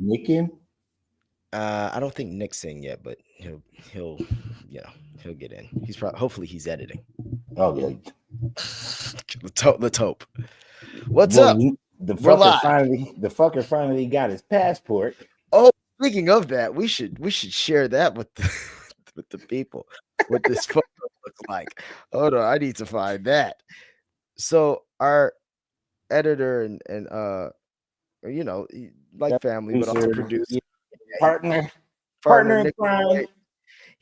Nick in? I don't think Nick's in yet, but he'll he'll get in. He's probably hopefully he's editing. Oh yeah. Let's hope. What's Well, up? the We're live. fucker finally got his passport. Oh, speaking of that, we should share that with with the people. What this photo looks like. Hold on, I need to find that. So our editor and like family, but also producer, partner in Nick, crime.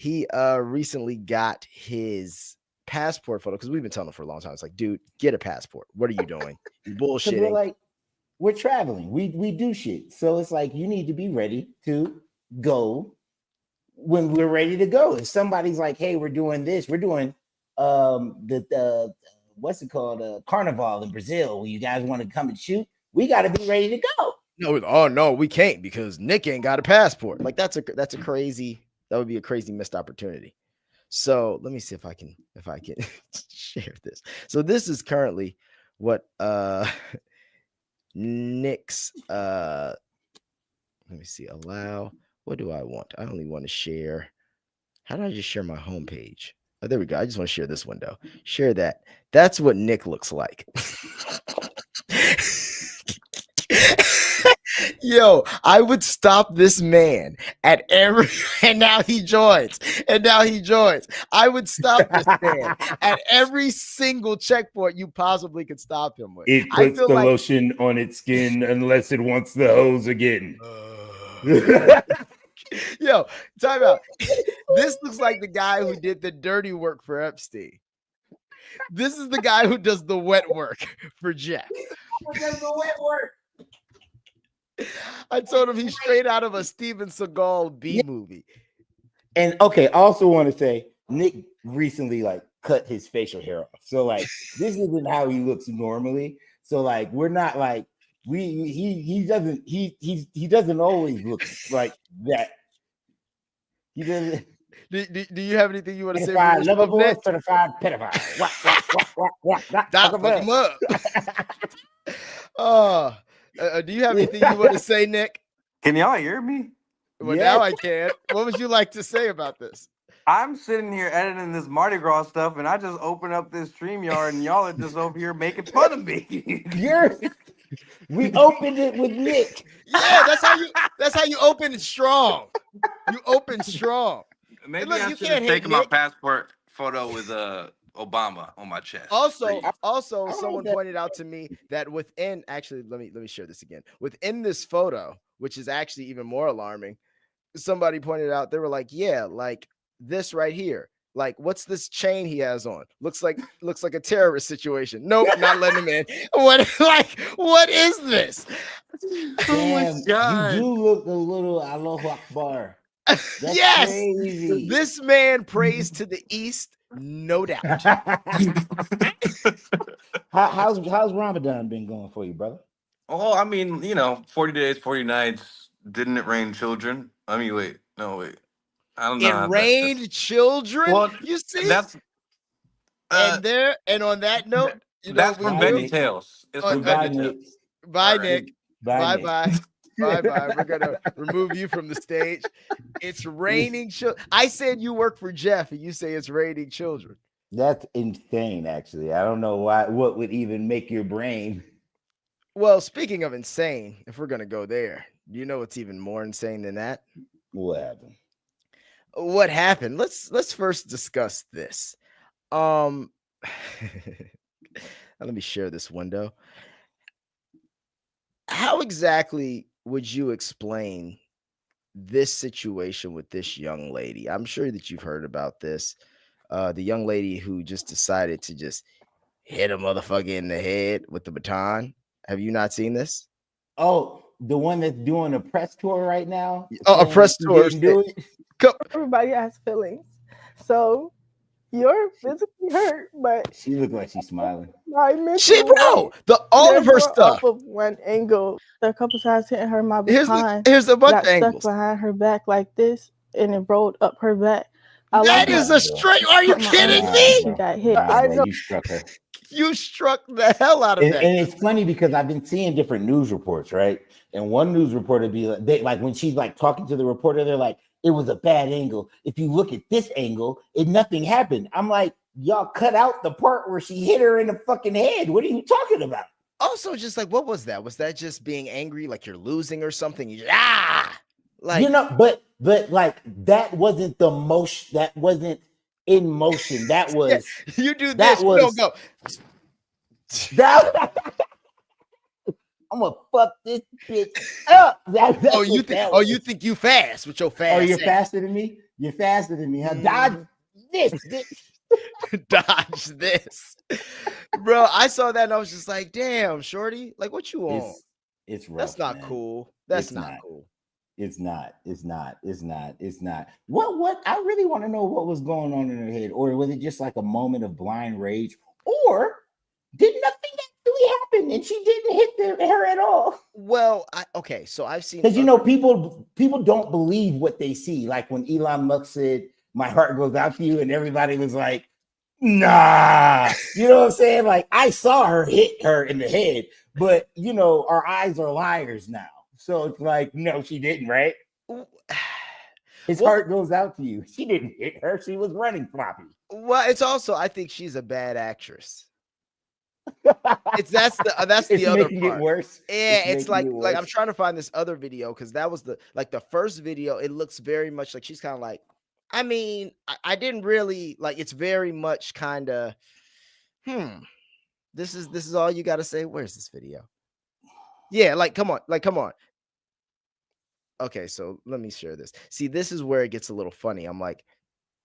he recently got his passport photo because we've been telling him for a long time. It's like, dude, get a passport. What are you doing? You're bullshitting. We're traveling. We do shit. So it's like you need to be ready to go when we're ready to go. If somebody's like, hey, we're doing this, we're doing the what's it called? Carnival in Brazil, where you guys want to come and shoot, we gotta be ready to go. No, we can't because Nick ain't got a passport. Like that would be a crazy missed opportunity. So let me see if I can share this. So this is currently what Nick's let me see, allow. What do I want? I only want to share. How do I just share my homepage? Oh, there we go. I just want to share this window. Share that. That's what Nick looks like. Yo, I would stop this man at every, and now he joins. I would stop this man at every single checkpoint you possibly could stop him with. It puts the lotion on its skin unless it wants the hose again. Yo, time out. This looks like the guy who did the dirty work for Epstein. This is the guy who does the wet work for Jeff. Who does the wet work? I told him he's straight out of a Steven Seagal B movie. And okay, I also want to say Nick recently cut his facial hair off. So this isn't how he looks normally. So we're not he doesn't always look like that. He doesn't. Do you have anything you want to say? Certified pedophile. Do you have anything you want to say, Nick? Can y'all hear me? Well, yes. Now I can. What would you like to say about this? I'm sitting here editing this Mardi Gras stuff, and I just open up this StreamYard, and y'all are just over here making fun of me. We opened it with Nick. Yeah, that's how you open it strong. You open strong. Maybe look, I should have taken my passport photo with Obama on my chest. Also, someone pointed out to me that within, actually, let me share this again. Within this photo, which is actually even more alarming, somebody pointed out, they were like, yeah, like this right here. Like, what's this chain he has on? Looks like a terrorist situation. Nope, not letting him in. What is this? Oh my God. You do look a little Allahu Akbar. That's yes, crazy. This man prays to the east, no doubt. How's Ramadan been going for you, brother? Oh, I mean, 40 days, 40 nights. Didn't it rain children? I mean, wait. I don't know. It rained children. Well, you see, that's and on that note, that's from Veggie Tales. It's from Veggie Tales. Bye, Nick. Bye. We're gonna remove you from the stage. It's raining children. I said you work for Jeff, and you say it's raining children. That's insane. Actually, I don't know what would even make your brain. Well, speaking of insane, if we're gonna go there, do you know what's even more insane than that? What happened? Let's first discuss this. Let me share this window. How exactly would you explain this situation with this young lady? I'm sure that you've heard about this. The young lady who just decided to just hit a motherfucker in the head with the baton. Have you not seen this? Oh, the one that's doing a press tour right now? Oh, a press tour. Everybody has feelings. So you're physically hurt, but she looked like she's smiling. All of her stuff. Off of one angle, a couple times hitting her my behind. Here's a bunch of angles. Stuck behind her back like this, and it rolled up her back. That is a straight. Are you kidding me? She got hit. I know you struck her. You struck the hell out of that. And it's funny because I've been seeing different news reports, right? And one news reporter be like, when she's like talking to the reporter, they're like, it was a bad angle. If you look at this angle, nothing happened. I'm like, y'all cut out the part where she hit her in the fucking head. What are you talking about? Also, just like, what was that? Was that just being angry, like you're losing or something? You just, like, you know, but like that wasn't the motion. That wasn't in motion. That was you do that this. was Go. That, I'm gonna fuck this bitch up. You think you fast with your fast? Oh, you're faster than me. You're faster than me. Huh? Dodge this. Dodge this, bro. I saw that and I was just like, damn, shorty, like what you on? It's rough. That's not man. cool. That's not cool. It's not. What I really want to know what was going on in her head, or was it just like a moment of blind rage, or did nothing actually happen and she didn't hit her at all? Well, so I've seen, because people don't believe what they see. Like when Elon Musk said, "My heart goes out to you," and everybody was like, "Nah," you know what I'm saying? Like I saw her hit her in the head, but you know our eyes are liars now. So it's like, no, she didn't, right? His heart goes out to you. She didn't hit her. She was running floppy. Well, it's also, I think she's a bad actress. That's the other part. It worse. Yeah, it's like I'm trying to find this other video because that was the first video. It looks very much like she's kind of like, I mean, I didn't really like. It's very much kind of, This is all you got to say. Where's this video? Yeah, come on. Okay, so let me share this. See, this is where it gets a little funny. I'm like,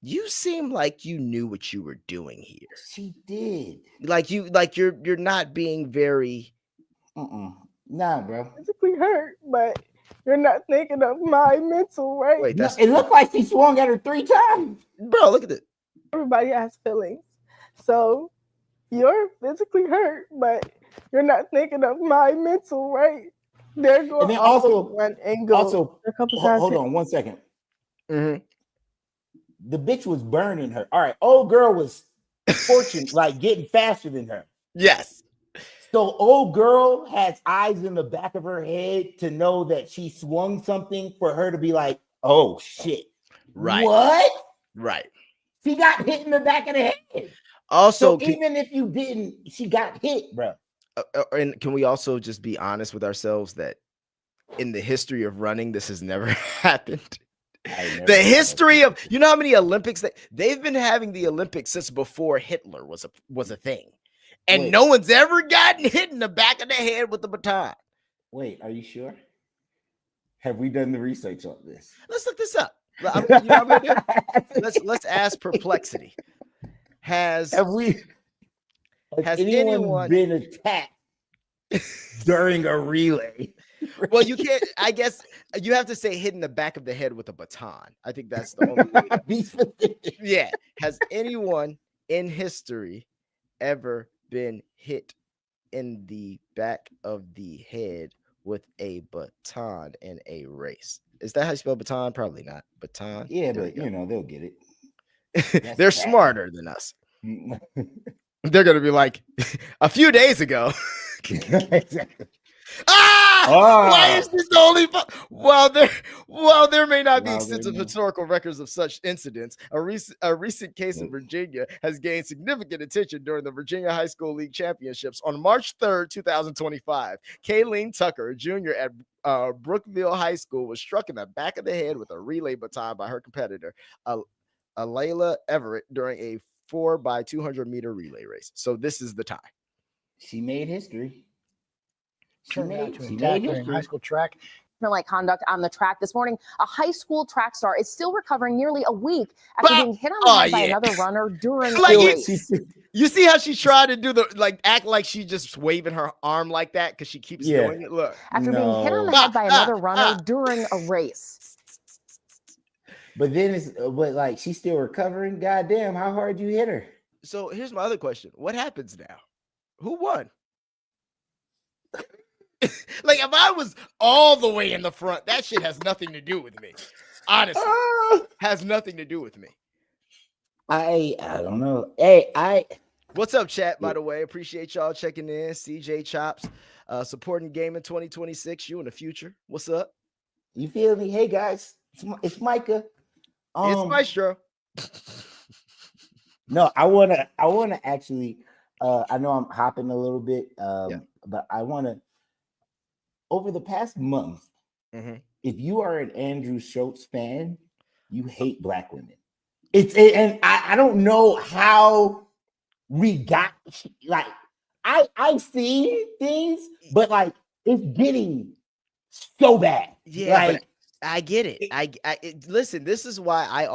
you seem like you knew what you were doing here. She did. You're not being very. Nah, bro. Physically hurt, but you're not thinking of my mental, right? Wait, it looked like she swung at her 3 times. Bro, look at it. Everybody has feelings. So you're physically hurt, but you're not thinking of my mental, right? They're going one angle. Also, a couple times. Hold on 1 second. Mm-hmm. The bitch was burning her. All right, old girl was fortunate, like getting faster than her. Yes. So old girl has eyes in the back of her head to know that she swung something for her to be like, oh shit. Right. What? Right. She got hit in the back of the head. Also, even if you didn't, she got hit, bro. And can we also just be honest with ourselves that in the history of running, this has never happened? The history of, you know how many Olympics they've been having the Olympics since before Hitler was a thing. And no one's ever gotten hit in the back of the head with a baton. Wait, are you sure? Have we done the research on this? Let's look this up. You know what I'm gonna do? Let's ask Perplexity. Has anyone been attacked during a relay? Well, you can't. I guess you have to say hit in the back of the head with a baton. I think that's the only way. Be specific. Yeah. Has anyone in history ever been hit in the back of the head with a baton in a race? Is that how you spell baton? Probably not. Baton. Yeah, but they'll get it. They're smarter than us. They're gonna be like, a few days ago. Exactly. Why is this the only? Well, there may not be extensive historical records of such incidents. A recent case in Virginia has gained significant attention during the Virginia High School League Championships on March 3rd, 2025. Kayleen Tucker, a junior at Brookville High School, was struck in the back of the head with a relay baton by her competitor, Alayla Everett, during a 4x200 meter relay race. So this is the tie. She made history. Turned out to attack during high school track. Like conduct on the track this morning, a high school track star is still recovering nearly a week after being hit on the head by another runner during a race. You see how she tried to do act like she just waving her arm like that because she keeps doing it. Look, after being hit on the head by another runner during a race. But then she's still recovering. Goddamn, how hard you hit her? So here's my other question: what happens now? Who won? Like if I was all the way in the front, that shit has nothing to do with me. Honestly, has nothing to do with me. I don't know. Hey, what's up, chat? By the way, appreciate y'all checking in. CJ Chops, supporting gaming 2026. You in the future. What's up? You feel me? Hey guys, it's Micah. It's Maestro. No, I wanna actually. I know I'm hopping a little bit, but I wanna. Over the past month, if you are an Andrew Schultz fan, you hate black women. And I don't know how we got like I see things, but like it's getting so bad. Yeah, like, but I get it. Listen, this is why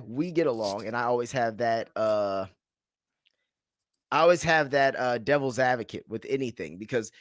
we get along, and I always have that devil's advocate with anything, because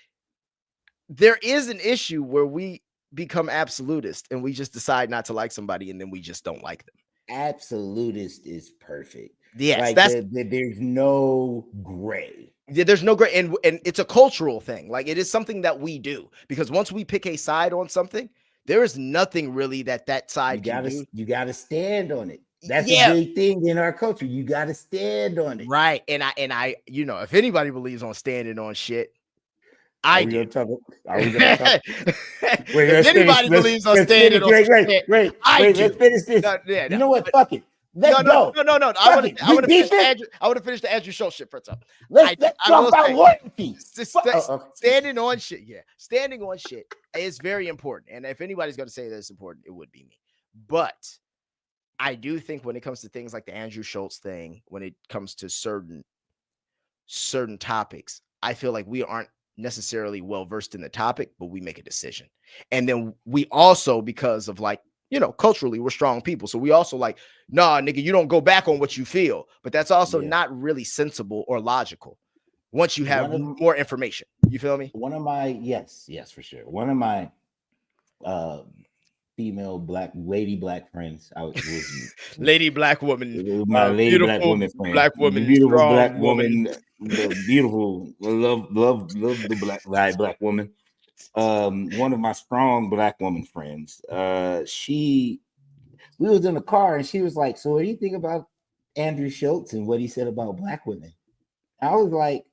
there is an issue where we become absolutist and we just decide not to like somebody and then we just don't like them. Absolutist is perfect. Yes, like there's no gray. Yeah, there's no gray, and it's a cultural thing. Like, it is something that we do, because once we pick a side on something, there is nothing really that side can do. You gotta stand on it. That's a big thing in our culture. You gotta stand on it. Right. And I, if anybody believes on standing on shit, I do. Are we gonna talk? Wait, if anybody believes on standing on shit, wait, let's finish this. You know what? Fuck it. Let's go. No. I want to finish the Andrew Schultz shit first. Let's talk about loyalty. Standing on shit. Yeah. Standing on shit is very important. And if anybody's going to say that it's important, it would be me. But I do think when it comes to things like the Andrew Schultz thing, when it comes to certain topics, I feel like we aren't necessarily well versed in the topic, but we make a decision. And then we also, because of culturally, we're strong people. So we also like, nah, nigga, you don't go back on what you feel. But that's also not really sensible or logical once you have more information. You feel me? One of my, yes, for sure. One of my female lady black friends. Lady black woman. My lady black woman friend. Black woman. Beautiful black woman. Beautiful. Love the black woman. One of my strong black woman friends. We was in the car and she was like, "So what do you think about Andrew Schultz and what he said about black women?" I was like,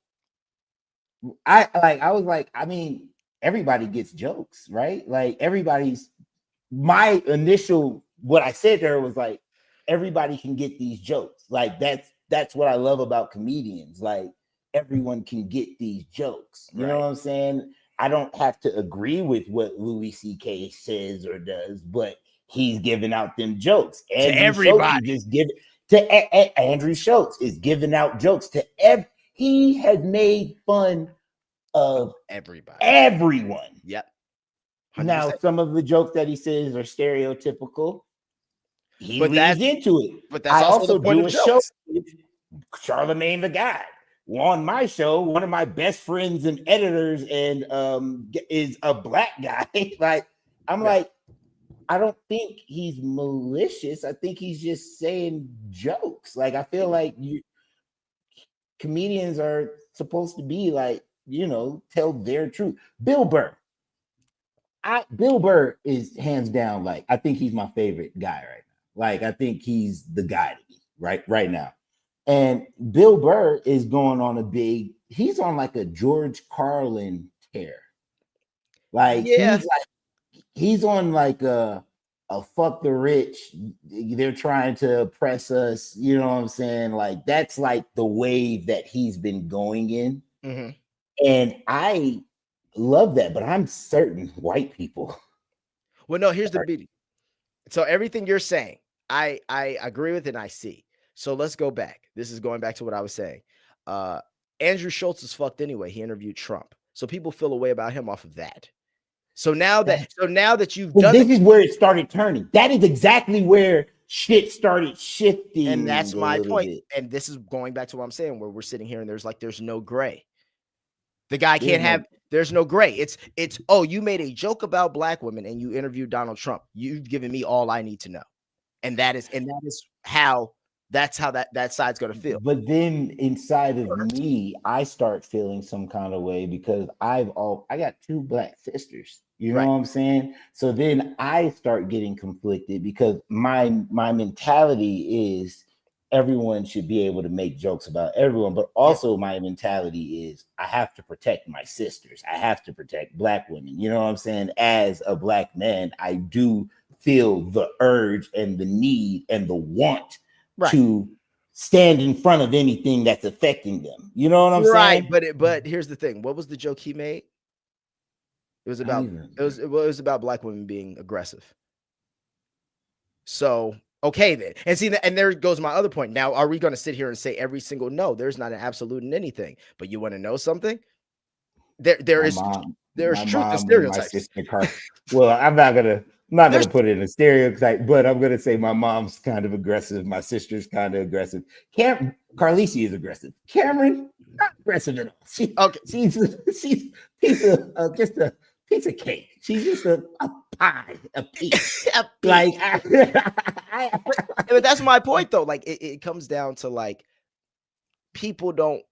I mean, everybody gets jokes, right? Like my initial, what I said there was like, everybody can get these jokes. Like that's what I love about comedians. Like, everyone can get these jokes. You know what I'm saying? I don't have to agree with what Louis C.K. says or does, but he's giving out them jokes. Everybody. Andrew Schultz is giving out jokes to he has made fun of everyone. Yep. 100%. Now, some of the jokes that he says are stereotypical. He leans into it. But that's also the point do of a show with Charlemagne the God. On my show, one of my best friends and editors and is a black guy. Like, I don't think he's malicious. I think he's just saying jokes. Like, I feel like comedians are supposed to be like, tell their truth. Bill Burr is hands down, like, I think he's my favorite guy right now. Like, I think he's the guy to me right now. And Bill Burr is going on he's on like a George Carlin tear. Like, he's on like a fuck the rich. They're trying to oppress us. You know what I'm saying? Like, that's like the wave that he's been going in. Mm-hmm. And I love that, but I'm certain white people. Well, no, here's the beauty. So everything you're saying, I agree with and I see. So let's go back. This is going back to what I was saying. Andrew Schultz is fucked anyway. He interviewed Trump. So people feel a way about him off of that. So now that you've done this is where it started turning. That is exactly where shit started shifting. And that's my point. And this is going back to what I'm saying, where we're sitting here and there's no gray. The guy there's no gray. It's you made a joke about black women and you interviewed Donald Trump. You've given me all I need to know. And that's how that side's going to feel. But then inside of me, I start feeling some kind of way because I got two black sisters. You know what I'm saying? So then I start getting conflicted because my mentality is everyone should be able to make jokes about everyone, but also my mentality is I have to protect my sisters. I have to protect Black women. You know what I'm saying? As a Black man, I do feel the urge and the need and the want to stand in front of anything that's affecting them. You know what I'm saying? But here's the thing. What was the joke he made? It was about it was about Black women being aggressive. So okay then, and see, and there goes my other point. Now, are we going to sit here and say every single no? There's not an absolute in anything. But you want to know something? There's truth in stereotypes. Well, I'm not gonna put it in a stereotype, but I'm gonna say my mom's kind of aggressive. My sister's kind of aggressive. Carlisi is aggressive. Cameron, not aggressive at all. She's just a piece of cake. She's just a pie, a piece. Like, but that's my point though. Like, it comes down to like, people don't,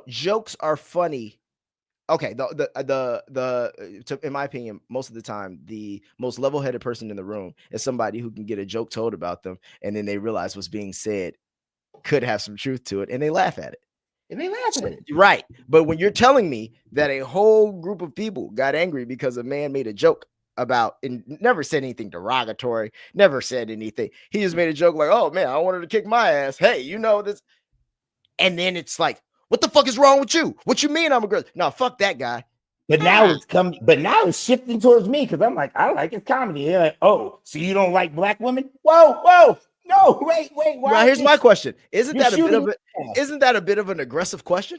jokes are funny. Okay, in my opinion, most of the time, the most level-headed person in the room is somebody who can get a joke told about them, and then they realize what's being said could have some truth to it, and they laugh at it. Right. But when you're telling me that a whole group of people got angry because a man made a joke about, and never said anything derogatory, never said anything. He just made a joke like, oh man, I wanted to kick my ass. Hey, this. And then it's like, what the fuck is wrong with you? What you mean I'm aggressive? No, fuck that guy. But now it's shifting towards me because I'm like, I like his comedy. They're like, oh, so you don't like Black women? Whoa. No, wait. Now here's my question. Isn't that a bit of an aggressive question?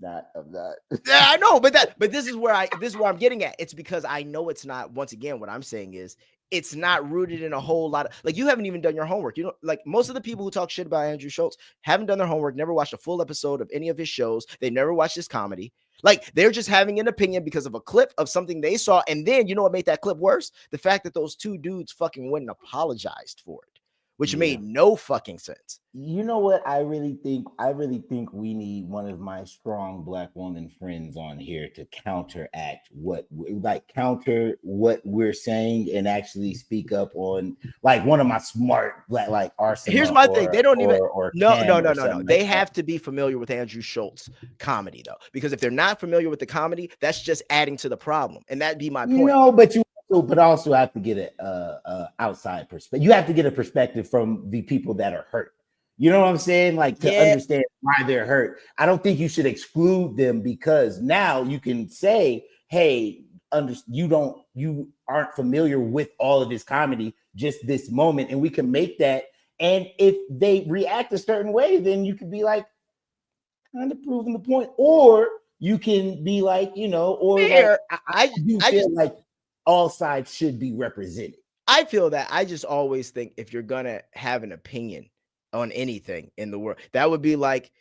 Not of that. Yeah, I know, but this is where I'm getting at. It's because I know it's not. Once again, what I'm saying is it's not rooted in a whole lot of, like, you haven't even done your homework. Like most of the people who talk shit about Andrew Schultz haven't done their homework, never watched a full episode of any of his shows. They never watched his comedy. Like, they're just having an opinion because of a clip of something they saw. And then, you know what made that clip worse? The fact that those two dudes fucking went and apologized for it, which made no fucking sense. You know what? I really think we need one of my strong Black woman friends on here to counteract what we're saying and actually speak up on, like, one of my smart Black, like Arsenal. Here's my thing. They don't even no. They have to be familiar with Andrew Schultz comedy though, because if they're not familiar with the comedy, that's just adding to the problem. And that'd be my point. No, but also have to get a outside perspective. You have to get a perspective from the people that are hurt. You know what I'm saying? Like, to understand why they're hurt. I don't think you should exclude them, because now you can say, hey, you aren't familiar with all of his comedy, just this moment, and we can make that. And if they react a certain way, then you could be like, kind of proving the point, or you can be like, or like, I feel like all sides should be represented. I feel that. I just always think if you're gonna have an opinion on anything in the world, that would be like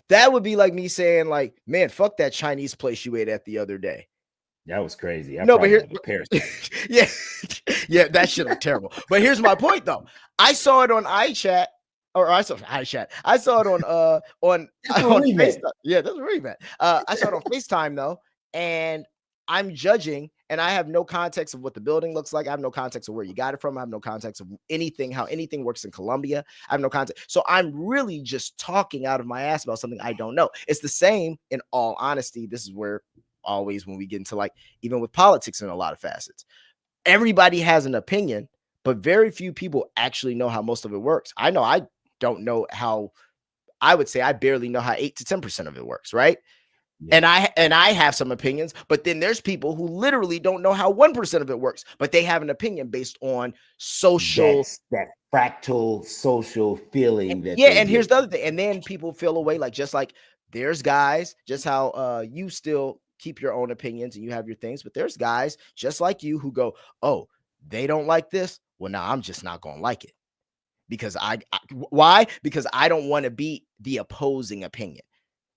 me saying, like, man, fuck that Chinese place you ate at the other day. That was crazy. But here, yeah, that shit was terrible. But here's my point though. I saw it on iChat. I saw it on FaceTime. Yeah, that's really bad. I saw it on FaceTime though, and I'm judging, and I have no context of what the building looks like. I have no context of where you got it from. I have no context of anything, how anything works in Colombia. I have no context. So I'm really just talking out of my ass about something I don't know. It's the same, in all honesty. This is where always when we get into, like, even with politics in a lot of facets, everybody has an opinion, but very few people actually know how most of it works. I know I don't know how. I would say I barely know how 8 to 10% of it works, right? Yeah. And I have some opinions, but then there's people who literally don't know how 1% of it works, but they have an opinion based on social, that fractal social feeling. And here's the other thing. And then people feel away, like, just like there's guys, just how you still keep your own opinions and you have your things, but there's guys just like you who go, oh, they don't like this. Well, now I'm just not going to like it because why? Because I don't want to be the opposing opinion.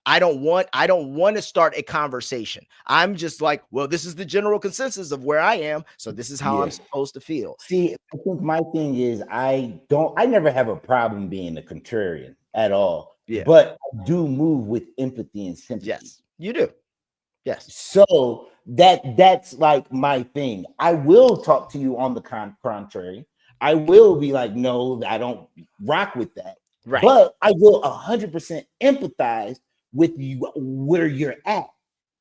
I don't want to start a conversation. I'm just like, well, this is the general consensus of where I am, so this is how I'm supposed to feel. See, I think my thing is I never have a problem being a contrarian at all. But I do move with empathy and sympathy. Yes, you do. Yes. So that's like my thing. I will talk to you on the contrary. I will be like, no, I don't rock with that. Right. But I will 100% empathize with you where you're at.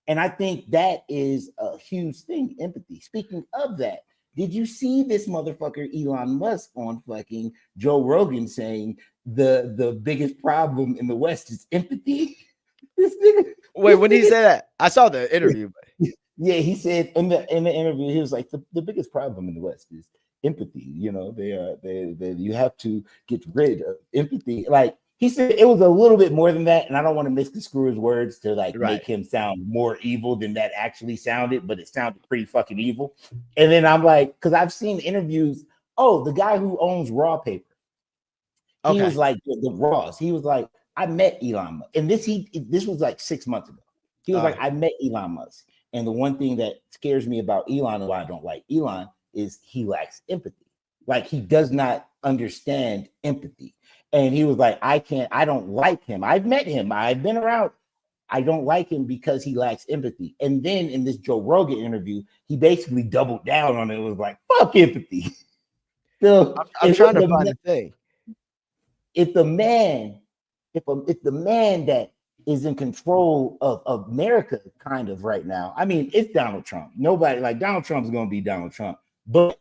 And I think that is a huge thing, empathy. Speaking of that, did you see this motherfucker Elon Musk on fucking Joe Rogan saying the biggest problem in the West is empathy? This nigga. Wait, when did he say that? I saw the interview. Yeah, he said in the interview, he was like, the biggest problem in the West is empathy. You know, they you have to get rid of empathy. Like he said, it was a little bit more than that, and I don't want to misconstrue his words to like make him sound more evil than that actually sounded, but it sounded pretty fucking evil. And then I'm like, because I've seen interviews. Oh, the guy who owns Raw Paper, he was like the Ross. He was like, I met Elon Musk, and this was like 6 months ago. He was like, I met Elon Musk. And the one thing that scares me about Elon and why I don't like Elon is he lacks empathy. Like he does not understand empathy. And he was like, I don't like him. I've met him. I've been around. I don't like him because he lacks empathy. And then in this Joe Rogan interview, he basically doubled down on it. It was like, fuck empathy. So I'm trying to find the thing. If the man that is in control of America kind of right now. I mean, it's Donald Trump. Nobody like Donald Trump's going to be Donald Trump. But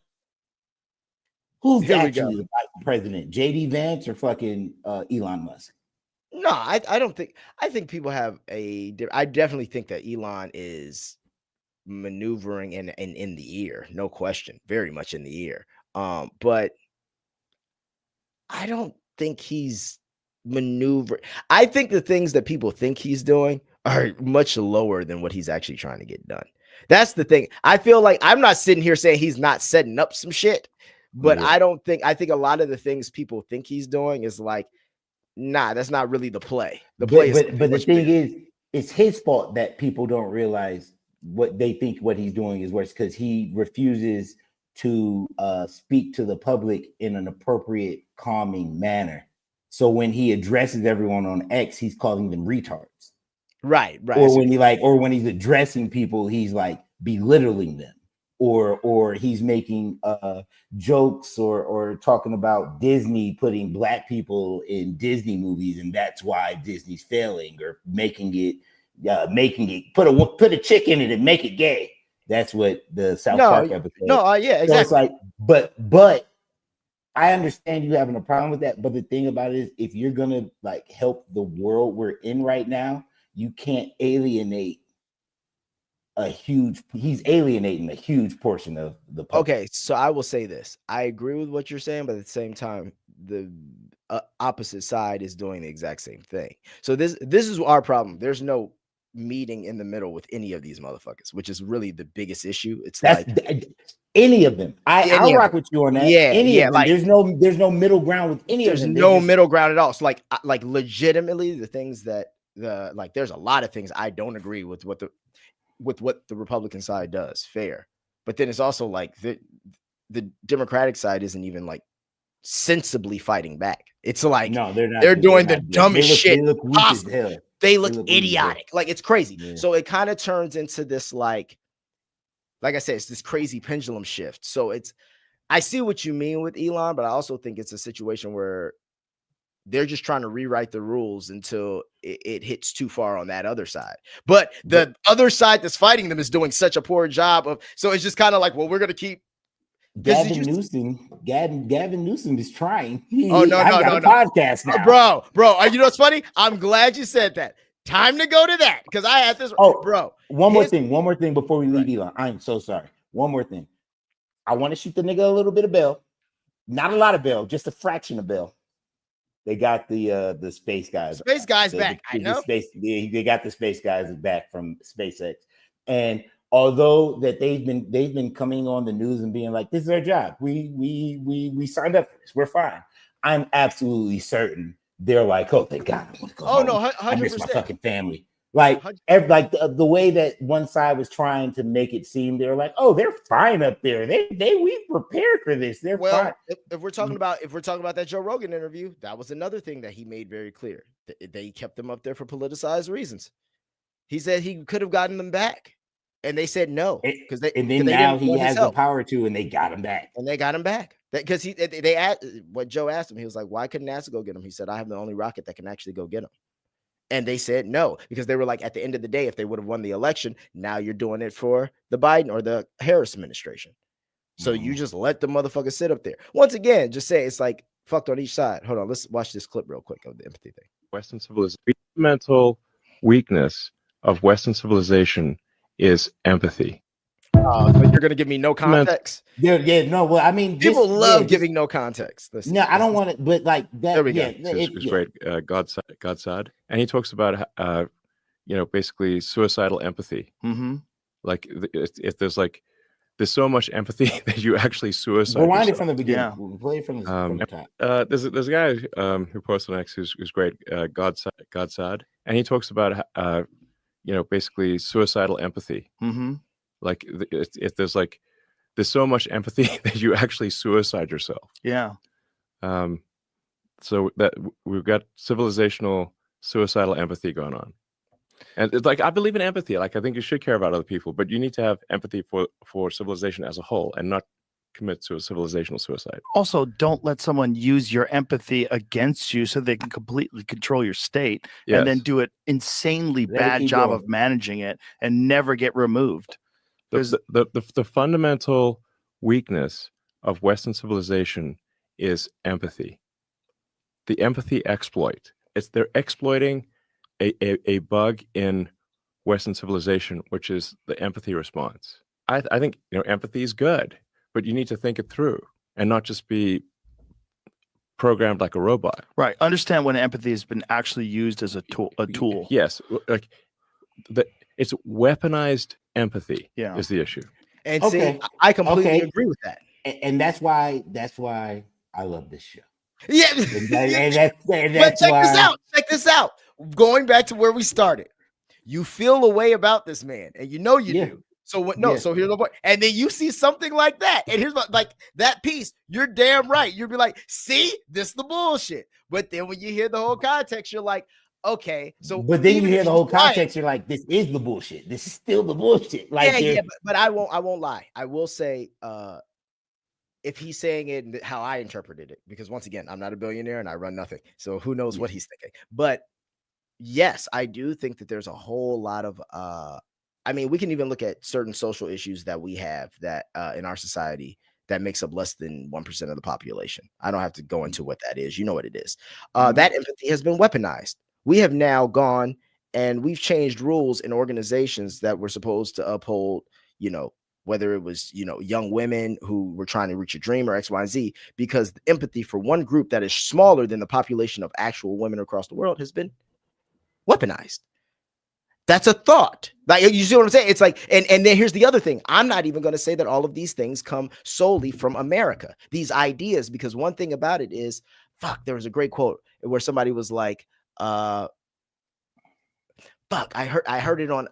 who's actually the vice president? JD Vance or fucking Elon Musk? No, I don't think. I think people have I definitely think that Elon is maneuvering in the ear, no question, very much in the ear. But I don't think he's maneuvering. I think the things that people think he's doing are much lower than what he's actually trying to get done. That's the thing. I feel like I'm not sitting here saying he's not setting up some shit, but I think a lot of the things people think he's doing is like, nah, that's not really the play. The play but the thing is, it's his fault that people don't realize what they think what he's doing is worse because he refuses to speak to the public in an appropriate, calming manner. So when he addresses everyone on X, he's calling them retards. Right. Or when he's addressing people, he's like belittling them, or he's making jokes or talking about Disney putting black people in Disney movies, and that's why Disney's failing, or making it put a chick in it and make it gay. That's what the South Park episode. Yeah, exactly. So it's like, but I understand you having a problem with that, but the thing about it is, if you're gonna like help the world we're in right now, you can't alienate he's alienating a huge portion of the public. Okay, so I will say this. I agree with what you're saying, but at the same time, the opposite side is doing the exact same thing. So this is our problem. There's no meeting in the middle with any of these motherfuckers, which is really the biggest issue. Any of them. I'll rock with you on that. Any of them. Like, there's no middle ground with any of them. There's no middle ground at all. So like legitimately, the things that there's a lot of things I don't agree with what the Republican side does. Fair, but then it's also like the Democratic side isn't even like sensibly fighting back. It's like no, they're not. They're doing the dumbest shit. They look weak as hell. They look idiotic. Like it's crazy. Yeah. So it kind of turns into this like I said, it's this crazy pendulum shift. So I see what you mean with Elon, but I also think it's a situation where they're just trying to rewrite the rules until it hits too far on that other side. But the other side that's fighting them is doing such a poor job of. So it's just kind of like, well, we're going to keep. Gavin Newsom is trying. No. Podcast now, bro. You know what's funny? I'm glad you said that. Time to go to that because I had this. Bro. One more thing before we leave Elon. I'm so sorry. One more thing. I want to shoot the nigga a little bit of bail, not a lot of bail, just a fraction of bail. They got the space guys. Space guys back. I know. They got the space guys back from SpaceX, and although that they've been coming on the news and being like, this is our job. We signed up for this. We're fine. I'm absolutely certain they're like, oh, thank God. No, 100%. I miss my fucking family. Like, the way that one side was trying to make it seem, they're like, oh, they're fine up there. We prepared for this. They're fine. If we're talking about that Joe Rogan interview, that was another thing that he made very clear. They kept them up there for politicized reasons. He said he could have gotten them back. And they said no because they and then they now didn't he want his has the help. power to, and they got him back. And they got him back because they asked what Joe asked him. He was like, "Why couldn't NASA go get him?" He said, "I have the only rocket that can actually go get him." And they said no because they were like, at the end of the day, if they would have won the election, now you're doing it for the Biden or the Harris administration. So you just let the motherfucker sit up there. Once again, just say it's like fucked on each side. Hold on, let's watch this clip real quick of the empathy thing. Western civilization, the fundamental weakness of Western civilization is empathy. So you're gonna give me no context? Yeah, no. Well, I mean, people love giving no context. No, I don't want it, but like that. There we go. It's great. Godside, and he talks about basically suicidal empathy. Mm-hmm. Like if there's so much empathy that you actually suicide. Rewind it from the beginning. Yeah. Play it from the top. There's a guy who posts on X who's great. Godside, and he talks about basically suicidal empathy. Mm-hmm. Like if there's so much empathy that you actually suicide yourself. Yeah. So that we've got civilizational suicidal empathy going on. And it's like, I believe in empathy. Like, I think you should care about other people, but you need to have empathy for civilization as a whole and not commit to a civilizational suicide. Also, don't let someone use your empathy against you so they can completely control your state and then do an insanely bad job of managing it and never get removed. The fundamental weakness of Western civilization is empathy. The empathy exploit. They're exploiting a bug in Western civilization, which is the empathy response. I think empathy is good, but you need to think it through and not just be programmed like a robot. Right. Understand when empathy has been actually used as a tool. Yes. Like it's weaponized empathy is the issue. And see, I completely agree with that. And that's why I love this show. Yeah. But check this out. Going back to where we started, you feel a way about this man, and you know you do. So what? No. So here's the point. And then you see something like that, and here's like that piece. You're damn right. You'll be like, see, this is the bullshit. But then when you hear the whole context, you're like, okay. So, but then you hear the whole context, you're like, this is the bullshit. This is still the bullshit. Like, but I won't lie. I will say, if he's saying it how I interpreted it, because once again, I'm not a billionaire and I run nothing. So who knows what he's thinking. But yes, I do think that there's a whole lot of I mean, we can even look at certain social issues that we have that in our society that makes up less than 1% of the population. I don't have to go into what that is. You know what it is. That empathy has been weaponized. We have now gone and we've changed rules in organizations that were supposed to uphold, whether it was, young women who were trying to reach a dream or X, Y, and Z, because the empathy for one group that is smaller than the population of actual women across the world has been weaponized. That's a thought. Like, you see what I'm saying? It's like, and then here's the other thing. I'm not even going to say that all of these things come solely from America, these ideas, because one thing about it is, there was a great quote where somebody was like, I heard it on,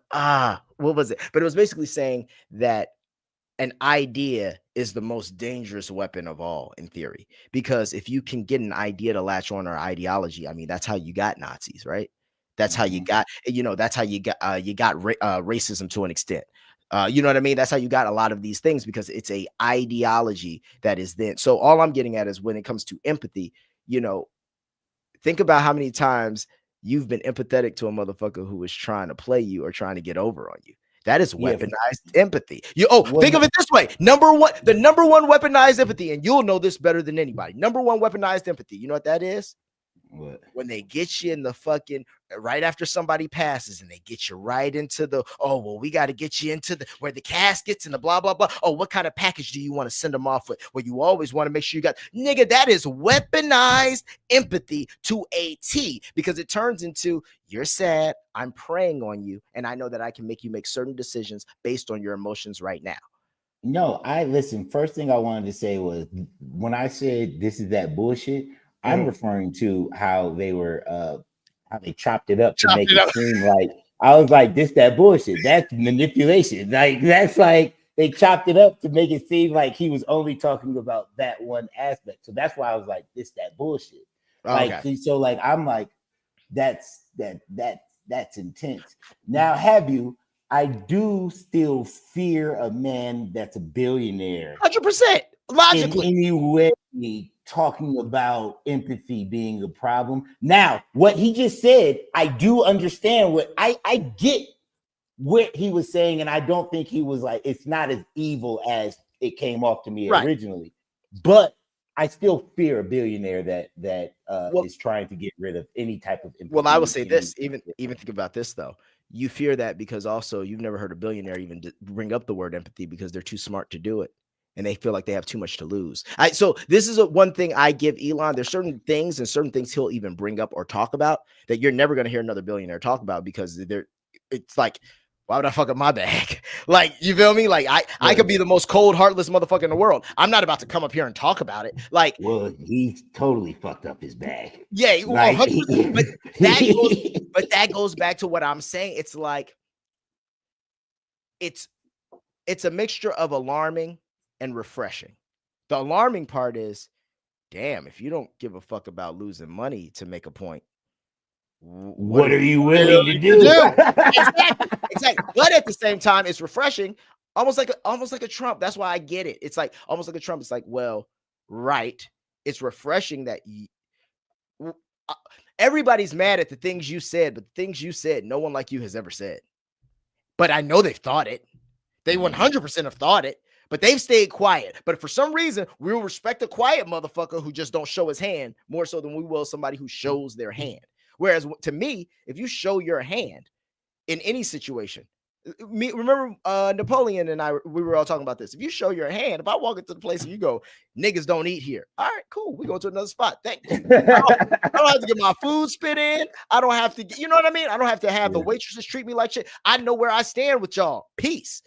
what was it? But it was basically saying that an idea is the most dangerous weapon of all in theory, because if you can get an idea to latch on, or ideology, I mean, that's how you got Nazis, right? That's how you got, that's how you got racism to an extent. You know what I mean? That's how you got a lot of these things, because it's a ideology that is then. So all I'm getting at is when it comes to empathy, think about how many times you've been empathetic to a motherfucker who is trying to play you or trying to get over on you. That is weaponized empathy. Think of it this way. The number one weaponized empathy, and you'll know this better than anybody. Number one weaponized empathy. You know what that is? What? When they get you in the fucking right after somebody passes, and they get you right into the, we got to get you into where the caskets and the blah blah blah. Oh, what kind of package do you want to send them off with? Well, you always want to make sure you got, nigga, that is weaponized empathy to a T, because it turns into, you're sad, I'm preying on you, and I know that I can make you make certain decisions based on your emotions right now. No, listen. First thing I wanted to say was, when I said this is that bullshit, I'm referring to how they were how they chopped it up to make it seem like, I was like, this that bullshit. That's manipulation. Like, that's like they chopped it up to make it seem like he was only talking about that one aspect. So that's why I was like, this that bullshit. Like, so like I'm like, that's intense. Now, have you I do still fear a man that's a billionaire. 100%. Logically. In any way talking about empathy being a problem. Now, what he just said, I do understand what I get what he was saying, and I don't think he was like, it's not as evil as it came off to me originally. But I still fear a billionaire that is trying to get rid of any type of empathy. Well, I will say this, even think about this though. You fear that because also you've never heard a billionaire even bring up the word empathy because they're too smart to do it. And they feel like they have too much to lose. So this is one thing I give Elon. There's certain things he'll even bring up or talk about that you're never going to hear another billionaire talk about because it's like, why would I fuck up my bag? Like, you feel me? Like I could be the most cold, heartless motherfucker in the world. I'm not about to come up here and talk about it. Like, well, he totally fucked up his bag. Yeah, like, but that goes back to what I'm saying. It's like it's a mixture of alarming and refreshing. The alarming part is, damn, if you don't give a fuck about losing money to make a point, what are you willing to do? Exactly. But at the same time, it's refreshing, almost like a Trump. That's why I get it. It's like almost like a Trump. It's like, well, right. It's refreshing that everybody's mad at the things you said, but the things you said, no one like you has ever said. But I know they've thought it. They 100% have thought it. But they've stayed quiet. But for some reason, we'll respect a quiet motherfucker who just don't show his hand more so than we will somebody who shows their hand. Whereas to me, if you show your hand in any situation, remember Napoleon and we were all talking about this. If you show your hand, if I walk into the place and you go, niggas don't eat here. All right, cool. We go to another spot. Thank you. I don't have to get my food spit in. I don't have to get, you know what I mean? I don't have to have the waitresses treat me like shit. I know where I stand with y'all. Peace.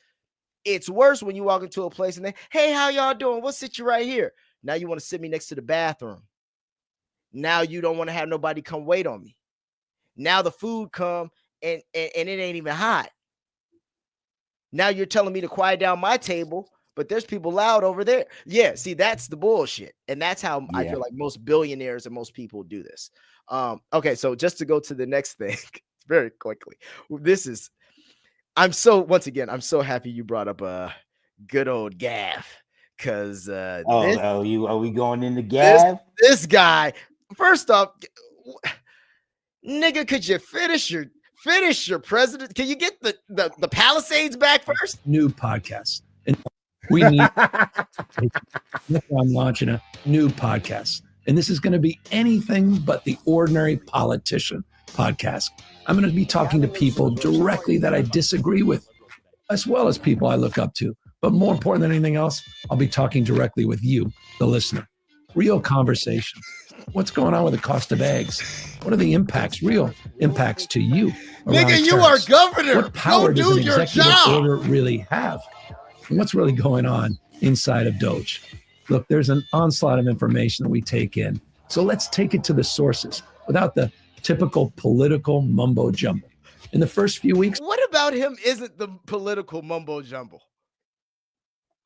It's worse when you walk into a place and they, hey, how y'all doing? We'll sit you right here. Now you want to sit me next to the bathroom. Now you don't want to have nobody come wait on me. Now the food come and it ain't even hot. Now you're telling me to quiet down my table, but there's people loud over there. Yeah, see, that's the bullshit. And that's how I feel like most billionaires and most people do this. Okay, so just to go to the next thing very quickly. I'm so happy you brought up a good old Gav. Because are we going into Gav? This guy, first off, nigga, could you finish your president? Can you get the Palisades back first? New podcast. And we need I'm launching a new podcast. And this is going to be anything but the ordinary politician podcast. I'm going to be talking to people directly that I disagree with, as well as people I look up to. But more important than anything else, I'll be talking directly with you, the listener. Real conversations. What's going on with the cost of eggs? What are the impacts, real impacts to you? Nigga, you are governor. What power does an your executive job. order really have? And what's really going on inside of Doge? Look, there's an onslaught of information that we take in. So let's take it to the sources without the typical political mumbo jumbo. In the first few weeks. What about him isn't the political mumbo jumbo?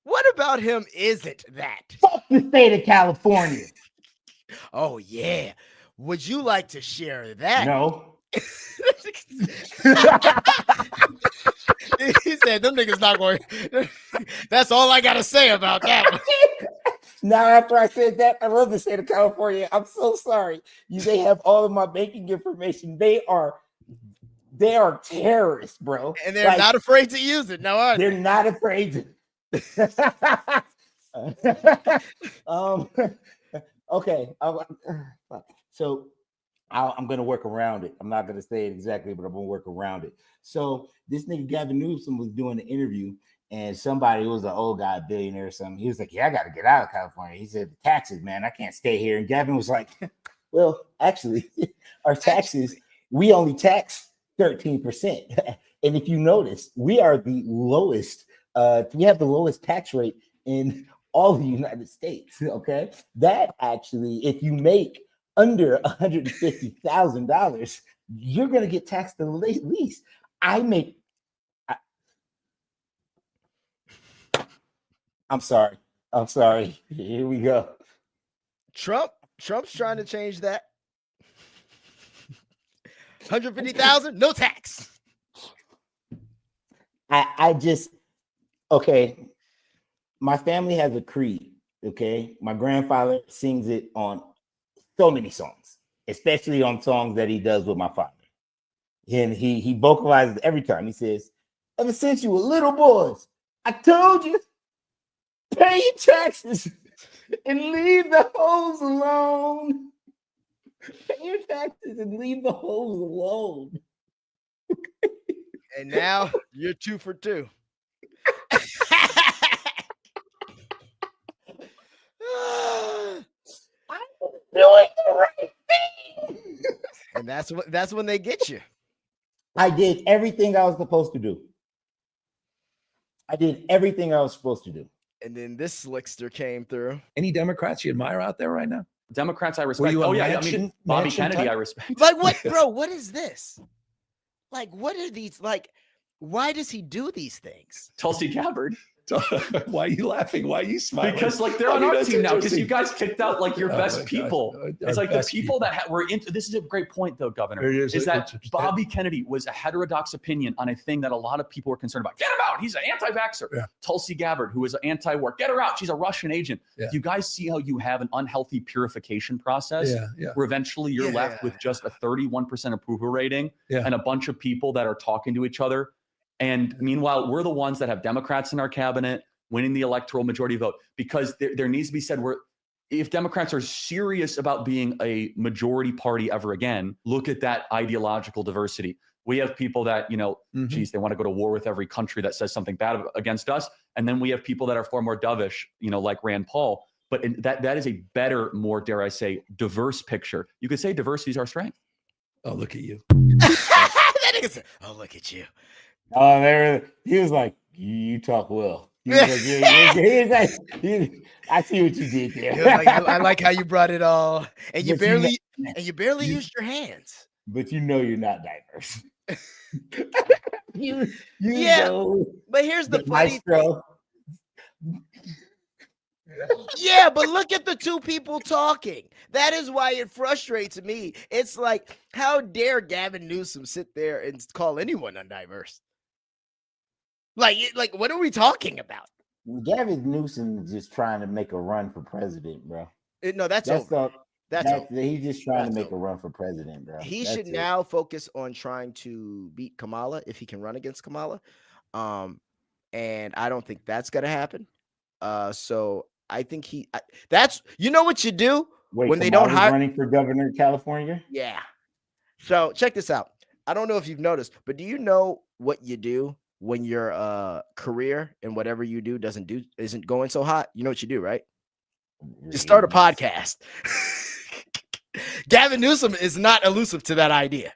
What about him isn't that? Fuck the state of California. Oh, yeah. Would you like to share that? No. He said, them niggas not going. That's all I got to say about that one. Now, after I said that, I love the state of California. I'm so sorry. They have all of my banking information. They are terrorists, bro. And they're not afraid to use it. No, are they? They're not afraid to. Okay. So I'm going to work around it. I'm not going to say it exactly, but I'm going to work around it. So this nigga Gavin Newsom was doing an interview, and somebody was an old guy, billionaire or something. He was like, yeah, I got to get out of California. He said, the taxes, man, I can't stay here. And Gavin was like, well, actually, our taxes, we only tax 13%. And if you notice, we are the lowest. We have the lowest tax rate in all the United States. Okay. That actually, if you make under $150,000, you're going to get taxed the least. I'm sorry. Here we go. Trump's trying to change that. 150,000, no tax. I just okay. My family has a creed. Okay, my grandfather sings it on so many songs, especially on songs that he does with my father. And he vocalizes every time. He says, "Ever since you were little boys, I told you, pay your taxes and leave the hoes alone. Pay your taxes and leave the hoes alone." And now you're 2 for 2. I'm doing the right thing. And that's when they get you. I did everything I was supposed to do. I did everything I was supposed to do. And then this slickster came through. Any Democrats you admire out there right now? Democrats I respect. Bobby Kennedy type? I respect. Like what, bro? What is this? Like, what are these? Like, why does he do these things? Tulsi Gabbard. Why are you laughing? Why are you smiling? Because like they're on our team now because you guys kicked out like your best people. It's like the people that were into this is a great point though, Governor. Is that Bobby Kennedy was a heterodox opinion on a thing that a lot of people were concerned about. Get him out. He's an anti-vaxxer. Yeah. Tulsi Gabbard, who is an anti-war. Get her out. She's a Russian agent. Yeah. You guys see how you have an unhealthy purification process where eventually you're left with just a 31% approval rating and a bunch of people that are talking to each other. And meanwhile, we're the ones that have Democrats in our cabinet winning the electoral majority vote because there needs to be said if Democrats are serious about being a majority party ever again, look at that ideological diversity. We have people that, geez, they want to go to war with every country that says something bad against us. And then we have people that are far more dovish, like Rand Paul. But that is a better, more, dare I say, diverse picture. You could say diversity is our strength. Oh, look at you. That nigga said, oh, look at you. He was like, you talk well. He was like, I see what you did there. Like, I like how you brought it all, and you barely used your hands. But you're not diverse. you know, but here's the funny thing. Yeah, but look at the two people talking. That is why it frustrates me. It's like, how dare Gavin Newsom sit there and call anyone undiverse? Like, what are we talking about? Gavin Newsom is just trying to make a run for president, bro. No, that's over. He's just trying to make a run for president, bro. He should now focus on trying to beat Kamala if he can run against Kamala. And I don't think that's gonna happen. So I think that's what you do when they don't hire running for governor of California. Yeah. So check this out. I don't know if you've noticed, but do you know what you do when your career and whatever you do isn't going so hot? You know what you do, right? You start a podcast. Gavin Newsom is not elusive to that idea.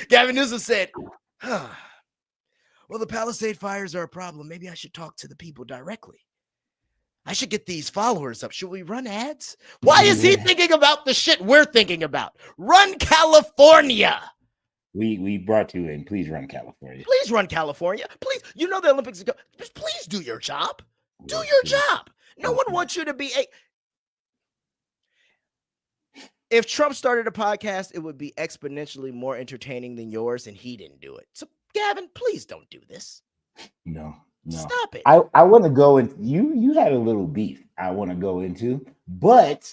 Gavin Newsom said, well, the Palisade fires are a problem. Maybe I should talk to the people directly. I should get these followers up. Should we run ads? Why is he thinking about the shit we're thinking about? Run California. We brought you in. Please run California. Please run California. Please. You know the Olympics. Please do your job. Do your job. No one wants you to be If Trump started a podcast, it would be exponentially more entertaining than yours, and he didn't do it. So, Gavin, please don't do this. No. Stop it. I want to go into you had a little beef I want to go into, but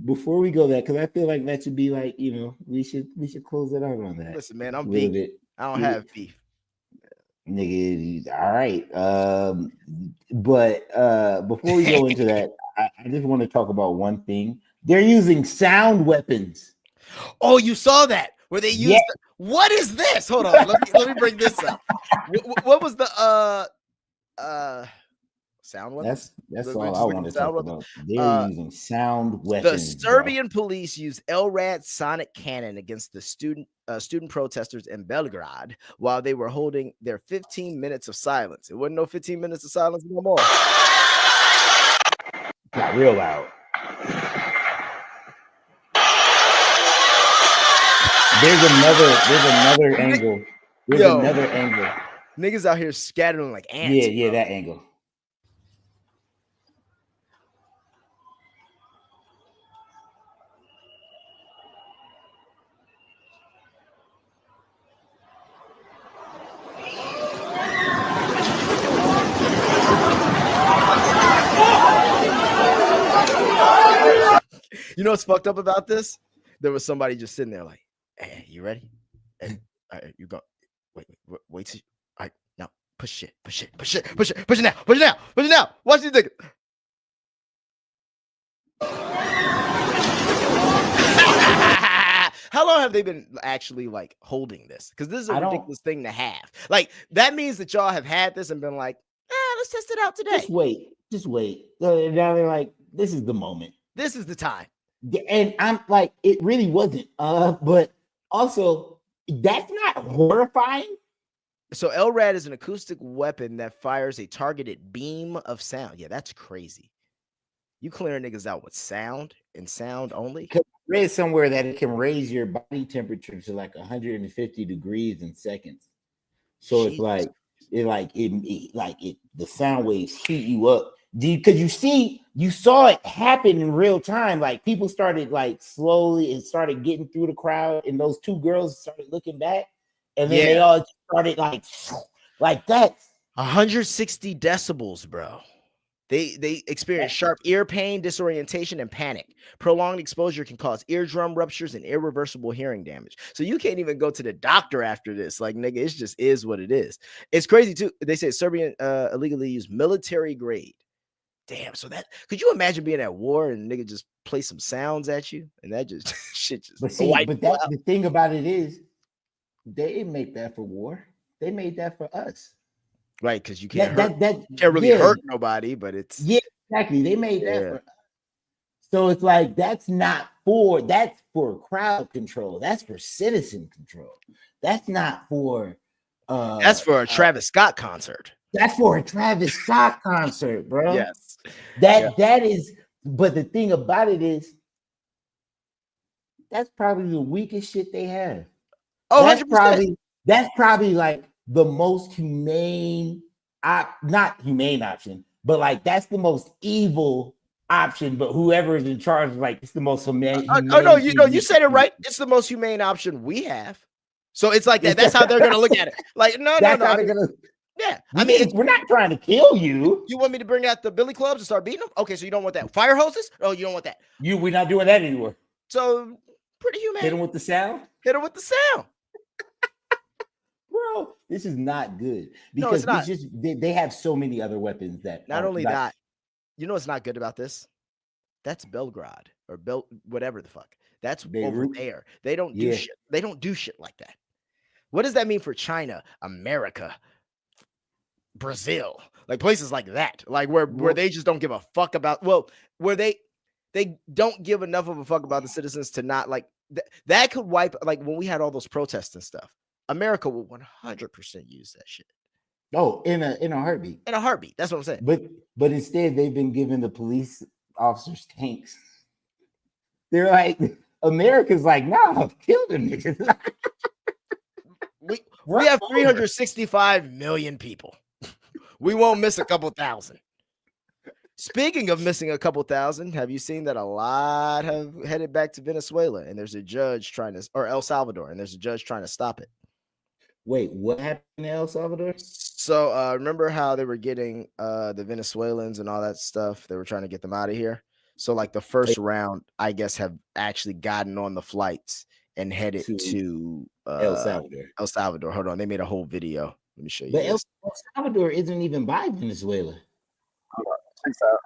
before we go there, because I feel like that should be like, we should close it out on that. Listen, man, I'm beef. I don't have beef. Nigga, all right. But before we go into that, I just want to talk about one thing. They're using sound weapons. Oh, you saw that? Where they used what is this? Hold on, let me bring this up. What was the sound weapons? That's all I want to talk about. They're using sound weapons. The Serbian police used LRAD sonic cannon against the student protesters in Belgrade while they were holding their 15 minutes of silence. It wasn't no 15 minutes of silence no more. Got real loud. There's another angle. Another angle. Niggas out here scattering like ants. Yeah, that angle. You know what's fucked up about this? There was somebody just sitting there like, hey, you ready? Hey, all right, you go. Wait till all right, now push it now. Watch these niggas. How long have they been actually like holding this? Because this is a ridiculous thing to have. Like that means that y'all have had this and been like, let's test it out today. Just wait. Now they're like, this is the moment. This is the time. And I'm like, it really wasn't. But also, that's not horrifying. So LRAD is an acoustic weapon that fires a targeted beam of sound. Yeah, that's crazy. You clearing niggas out with sound and sound only? I read somewhere that it can raise your body temperature to like 150 degrees in seconds. So Jesus. The sound waves heat you up. Because you saw it happen in real time. Like people started like slowly and started getting through the crowd, and those two girls started looking back, and then they all started like that. 160 decibels, bro. They experience sharp ear pain, disorientation, and panic. Prolonged exposure can cause eardrum ruptures and irreversible hearing damage. So you can't even go to the doctor after this. Like, nigga, it just is what it is. It's crazy, too. They say Serbian illegally used military grade. Damn, so that could you imagine being at war and nigga just play some sounds at you? And that just shit just the thing about it is they didn't make that for war. They made that for us. Right, because you can't can't really hurt nobody, but it's exactly. They made that for us. So it's like that's for crowd control. That's for citizen control. That's not for that's for a Travis Scott concert. That's for a Travis Scott concert, bro. Yes. That is, but the thing about it is that's probably the weakest shit they have. Oh, that's probably like the most humane, not humane option, but like that's the most evil option. But whoever is in charge is like it's the most humane. You said it right. It's the most humane option we have. So it's like that. That's how they're gonna look at it. Like no. Yeah, we're not trying to kill you. You want me to bring out the billy clubs and start beating them? Okay, so you don't want that. Fire hoses? Oh, you don't want that. We're not doing that anymore. So pretty humane. Hit them with the sound. Bro, this is not good because no, it's not. They have so many other weapons that. Not only that, you know what's not good about this? That's Belgrade or whatever the fuck. That's over there. They don't do shit. They don't do shit like that. What does that mean for China, America, Brazil, like places like that, like where they just don't give a fuck about? Well, where they don't give enough of a fuck about the citizens to not like that could wipe like when we had all those protests and stuff. America will 100% use that shit. Oh, in a heartbeat. In a heartbeat. That's what I'm saying. But instead, they've been giving the police officers tanks. They're like, America's like, nah, kill them niggas. We have 365 million people. We won't miss a couple thousand. Speaking of missing a couple thousand, have you seen that a lot have headed back to Venezuela and there's a judge or El Salvador, and there's a judge trying to stop it? Wait, what happened in El Salvador? So remember how they were getting the Venezuelans and all that stuff? They were trying to get them out of here. So like the first round, I guess, have actually gotten on the flights and headed to El Salvador. El Salvador. Hold on, they made a whole video. Let me show you. But El Salvador isn't even by Venezuela. Check this out.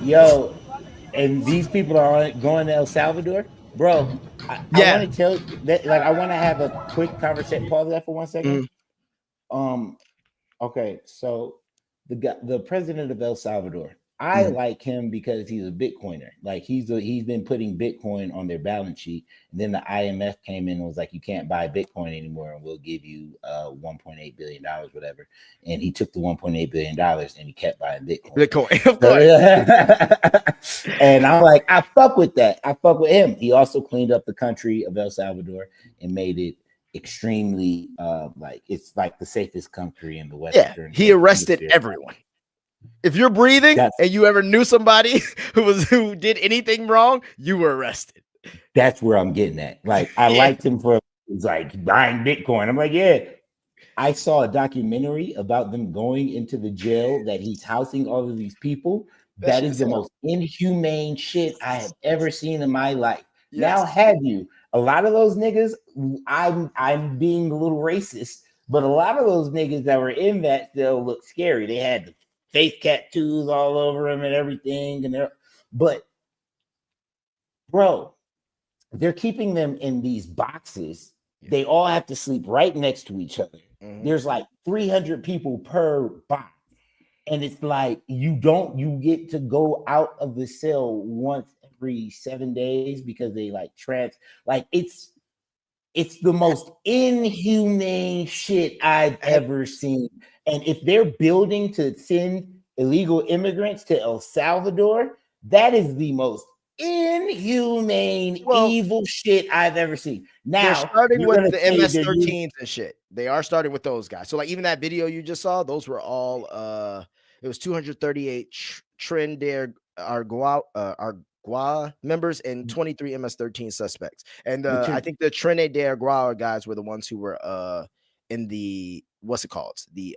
Yo, and these people are going to El Salvador, bro. I want to tell you that, like, I want to have a quick conversation. Pause that for 1 second. Okay, so the president of El Salvador, I like him because he's a Bitcoiner. Like he's been putting Bitcoin on their balance sheet. And then the IMF came in and was like, you can't buy Bitcoin anymore, and we'll give you $1.8 billion, whatever. And he took the $1.8 billion and he kept buying Bitcoin. And I'm like, I fuck with that. I fuck with him. He also cleaned up the country of El Salvador and made it extremely like it's like the safest country in the West. Yeah, he arrested everyone. If you're breathing and you ever knew somebody who did anything wrong, you were arrested. That's where I'm getting at. Like I liked him for like buying Bitcoin. I'm like, yeah. I saw a documentary about them going into the jail that he's housing all of these people. That is the most inhumane shit I have ever seen in my life. Yes. Now, have you? A lot of those niggas, I'm being a little racist, but a lot of those niggas that were in that still look scary. They had the face tattoos all over them and everything, but bro, they're keeping them in these boxes. They all have to sleep right next to each other. There's like 300 people per box, and it's like you get to go out of the cell once every 7 days because they like it's the most inhumane shit I've ever seen. And if they're building to send illegal immigrants to El Salvador, that is the most inhumane, evil shit I've ever seen. Now they're starting with the MS-13s and shit. They are starting with those guys. So like even that video you just saw, those were all it was 238 Trinidad Argua members and 23 MS-13 suspects. And I think the Trinidad Argua guys were the ones who were in the what's it called? The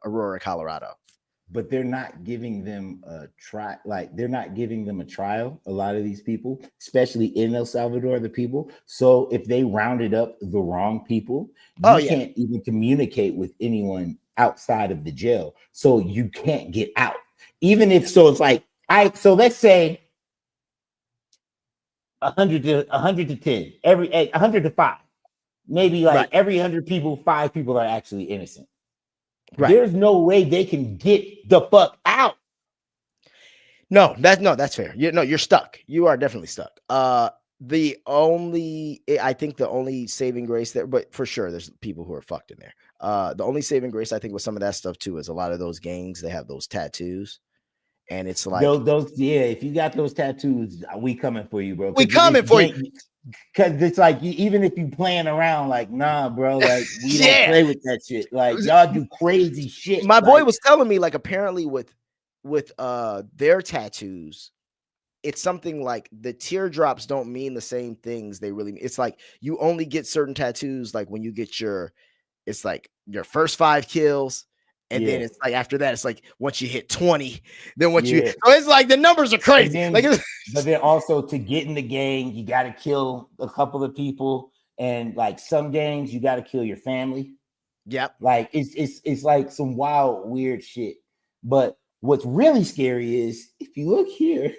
Aurora, Colorado. But they're not giving them a try. Like they're not giving them a trial. A lot of these people, especially in El Salvador, the people. So if they rounded up the wrong people, you can't even communicate with anyone outside of the jail. So you can't get out. Even if so, it's like so let's say 100 to 10, every 100 to 5, maybe like every 100 people, 5 people are actually innocent. Right. There's no way they can get the fuck out. That's fair. You're stuck. You are definitely stuck. I think the only saving grace there, but for sure there's people who are fucked in there. The only saving grace I think with some of that stuff too is a lot of those gangs, they have those tattoos. And it's like those if you got those tattoos, we coming for you, bro. We coming for you. Because it's like even if you playing around, like nah, bro, like we don't play with that shit. Like y'all do crazy shit. My boy was telling me like apparently with their tattoos, it's something like the teardrops don't mean the same things they really mean. It's like you only get certain tattoos like when you get it's like your first 5 kills. And then it's like after that, it's like once you hit 20, then so it's like the numbers are crazy. Then, but then also to get in the gang, you got to kill a couple of people, and like some gangs, you got to kill your family. Yep. Like it's like some wild, weird shit. But what's really scary is if you look here,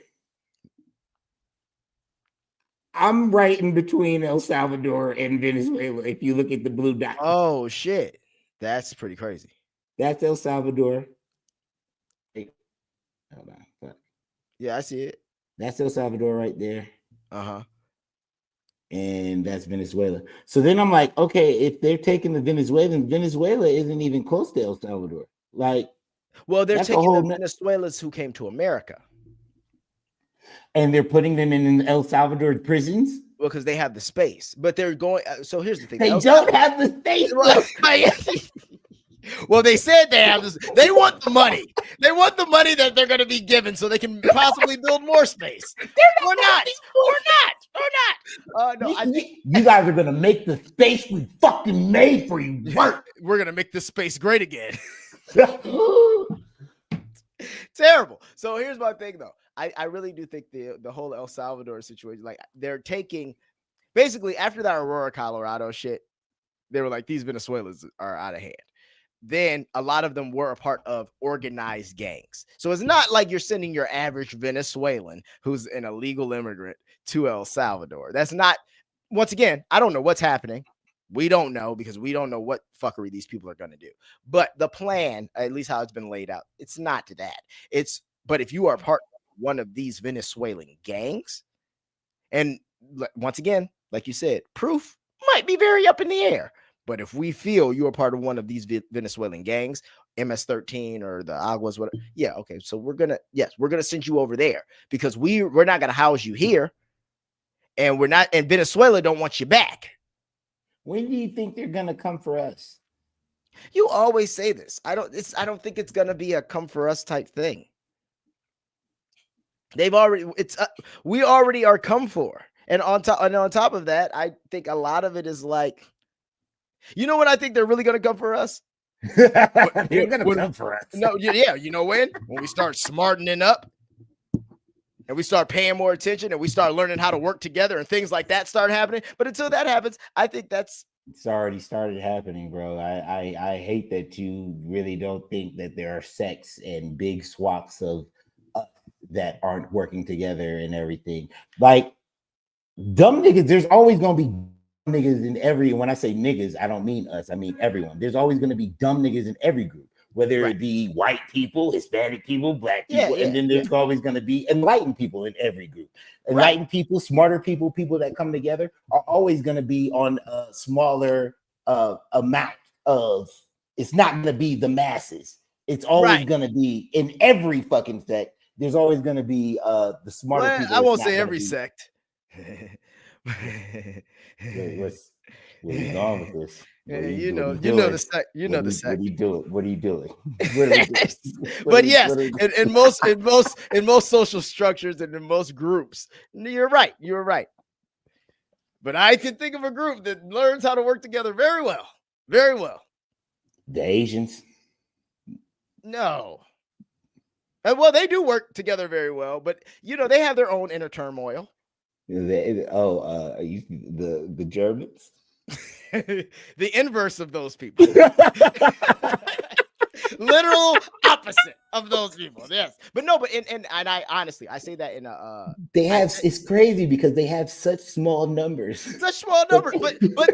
I'm right in between El Salvador and Venezuela. If you look at the blue dot. Oh shit, that's pretty crazy. That's El Salvador. Hey, hold on. Yeah, I see it. That's El Salvador right there. Uh-huh. And that's Venezuela. So then I'm like, okay, if they're taking the Venezuelan, Venezuela isn't even close to El Salvador. Like, well, they're taking the Venezuelans who came to America. And they're putting them in El Salvador prisons? Well, because they have the space. But they're going, so here's the thing. They don't have the space. Well, they said they have this. They want the money. They want the money that they're going to be given so they can possibly build more space. Or not. No, I think you guys are going to make the space we fucking made for you work. We're going to make this space great again. Terrible. So here's my thing, though. I really do think the whole El Salvador situation, like they're taking basically after that Aurora, Colorado shit, they were like, these Venezuelans are out of hand. Then a lot of them were a part of organized gangs. So it's not like you're sending your average Venezuelan who's an illegal immigrant to El Salvador. That's not, once again, I don't know what's happening. We don't know because we don't know what fuckery these people are going to do. But the plan, at least how it's been laid out, it's not to that. It's But if you are part of one of these Venezuelan gangs, and once again, like you said, proof might be very up in the air. But if we feel you are part of one of these Venezuelan gangs, MS-13 or the Aguas, whatever, yeah, okay. So we're gonna send you over there because we're not gonna house you here, and Venezuela don't want you back. When do you think they're gonna come for us? You always say this. I don't think it's gonna be a come for us type thing. We already are come for, and on top of that, I think a lot of it is like, you know what I think they're really gonna come for us. They're gonna come for us. No, yeah, you know when we start smartening up, and we start paying more attention, and we start learning how to work together, and things like that start happening. But until that happens, I think it's already started happening, bro. I hate that you really don't think that there are sects and big swaths of that aren't working together and everything. Like dumb niggas, there's always gonna be niggas in every. When I say niggas, I don't mean us. I mean everyone. There's always gonna be dumb niggas in every group, whether it be white people, Hispanic people, black people, and then there's always gonna be enlightened people in every group. Enlightened people, smarter people, people that come together are always gonna be on a smaller amount of. It's not gonna be the masses. It's always gonna be in every fucking sect. There's always going to be the smarter people. I won't say every sect. Where you going with this? You know the sect. You know the sect. What are you doing? What are you doing? But yes, in most social structures and in most groups, you're right. You're right. But I can think of a group that learns how to work together very well. Very well. The Asians. No. Well, they do work together very well, but they have their own inner turmoil. The Germans, the inverse of those people, literal opposite of those people. Yes, but I honestly, I say that in a. It's crazy because they have such small numbers. But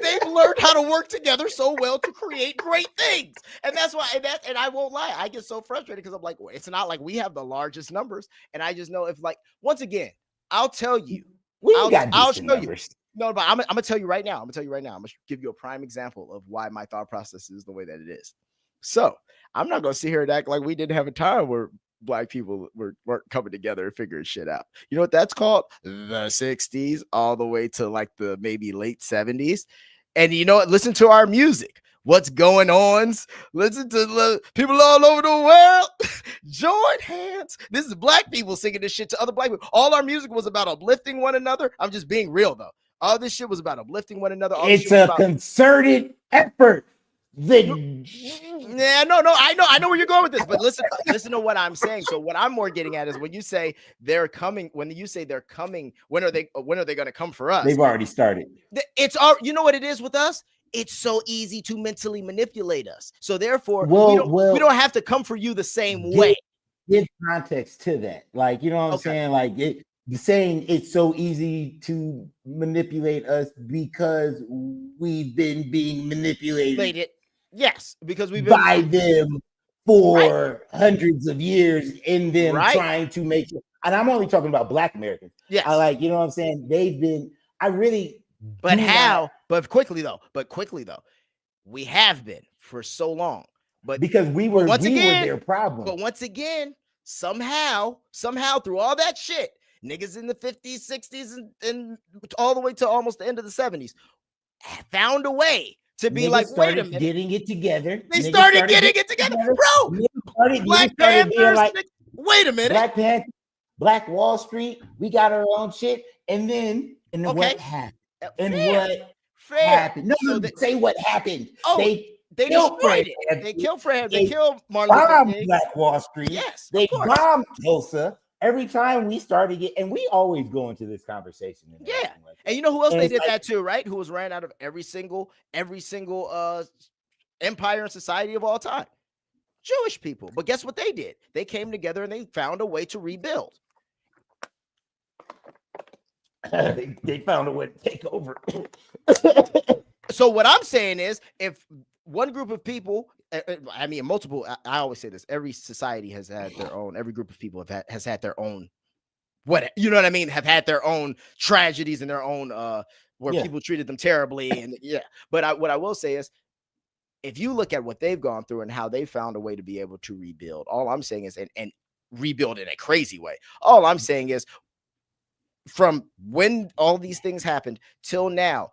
they've learned how to work together so well to create great things, and that's why. And I won't lie, I get so frustrated because I'm like, well, it's not like we have the largest numbers, and I just know if once again, I'll tell you, I'll show numbers. You. No, but I'm gonna tell you right now. I'm gonna give you a prime example of why my thought process is the way that it is. So I'm not gonna sit here and act like we didn't have a time where Black people weren't coming together and figuring shit out. You know what that's called? The 60s all the way to like the maybe late 70s. And you know what? Listen to our music. What's going on? Listen to people all over the world. Join hands. This is Black people singing this shit to other Black people. All our music was about uplifting one another. I'm just being real though. All this shit was about uplifting one another. It's a concerted effort. No, I know where you're going with this, but listen to what I'm saying. So what I'm more getting at is when you say they're coming, when are they going to come for us? They've already started. You know what it is with us? It's so easy to mentally manipulate us. So therefore, we don't have to come for you the same way. Give context to that. Like, you know what I'm saying? Like saying it's so easy to manipulate us because we've been being manipulated. Yes, because we've been by them for hundreds of years in them trying to make it. And I'm only talking about Black Americans. Yes. You know what I'm saying? They've been, but quickly though, we have been for so long. But because we were their problem. But once again, somehow through all that shit, niggas in the 50s, 60s, and all the way to almost the end of the 70s found a way to be like, wait a minute. Getting it together. They started getting it together. Bro. Black Panthers. Wait a minute. Black Panther, Black Wall Street. We got our own shit. And then, what happened? Happened? No, say what happened. Oh, they destroyed it. They killed Fred. They killed Martin Luther King. Black Wall Street. Yes. They bombed Tulsa. Every time we started and we always go into this conversation. Yeah. And you know who else they did that too, right? Who was ran out of every single empire and society of all time? Jewish people. But guess what they did? They came together and they found a way to rebuild. They found a way to take over. So what I'm saying is, if one group of people I mean, multiple. I always say this: every society has had their own. Every group of people has had their own. What you know what I mean? Have had their own tragedies and their own where people treated them terribly. And but what I will say is, if you look at what they've gone through and how they found a way to be able to rebuild, all I'm saying is, and rebuild in a crazy way. All I'm saying is, from when all these things happened till now.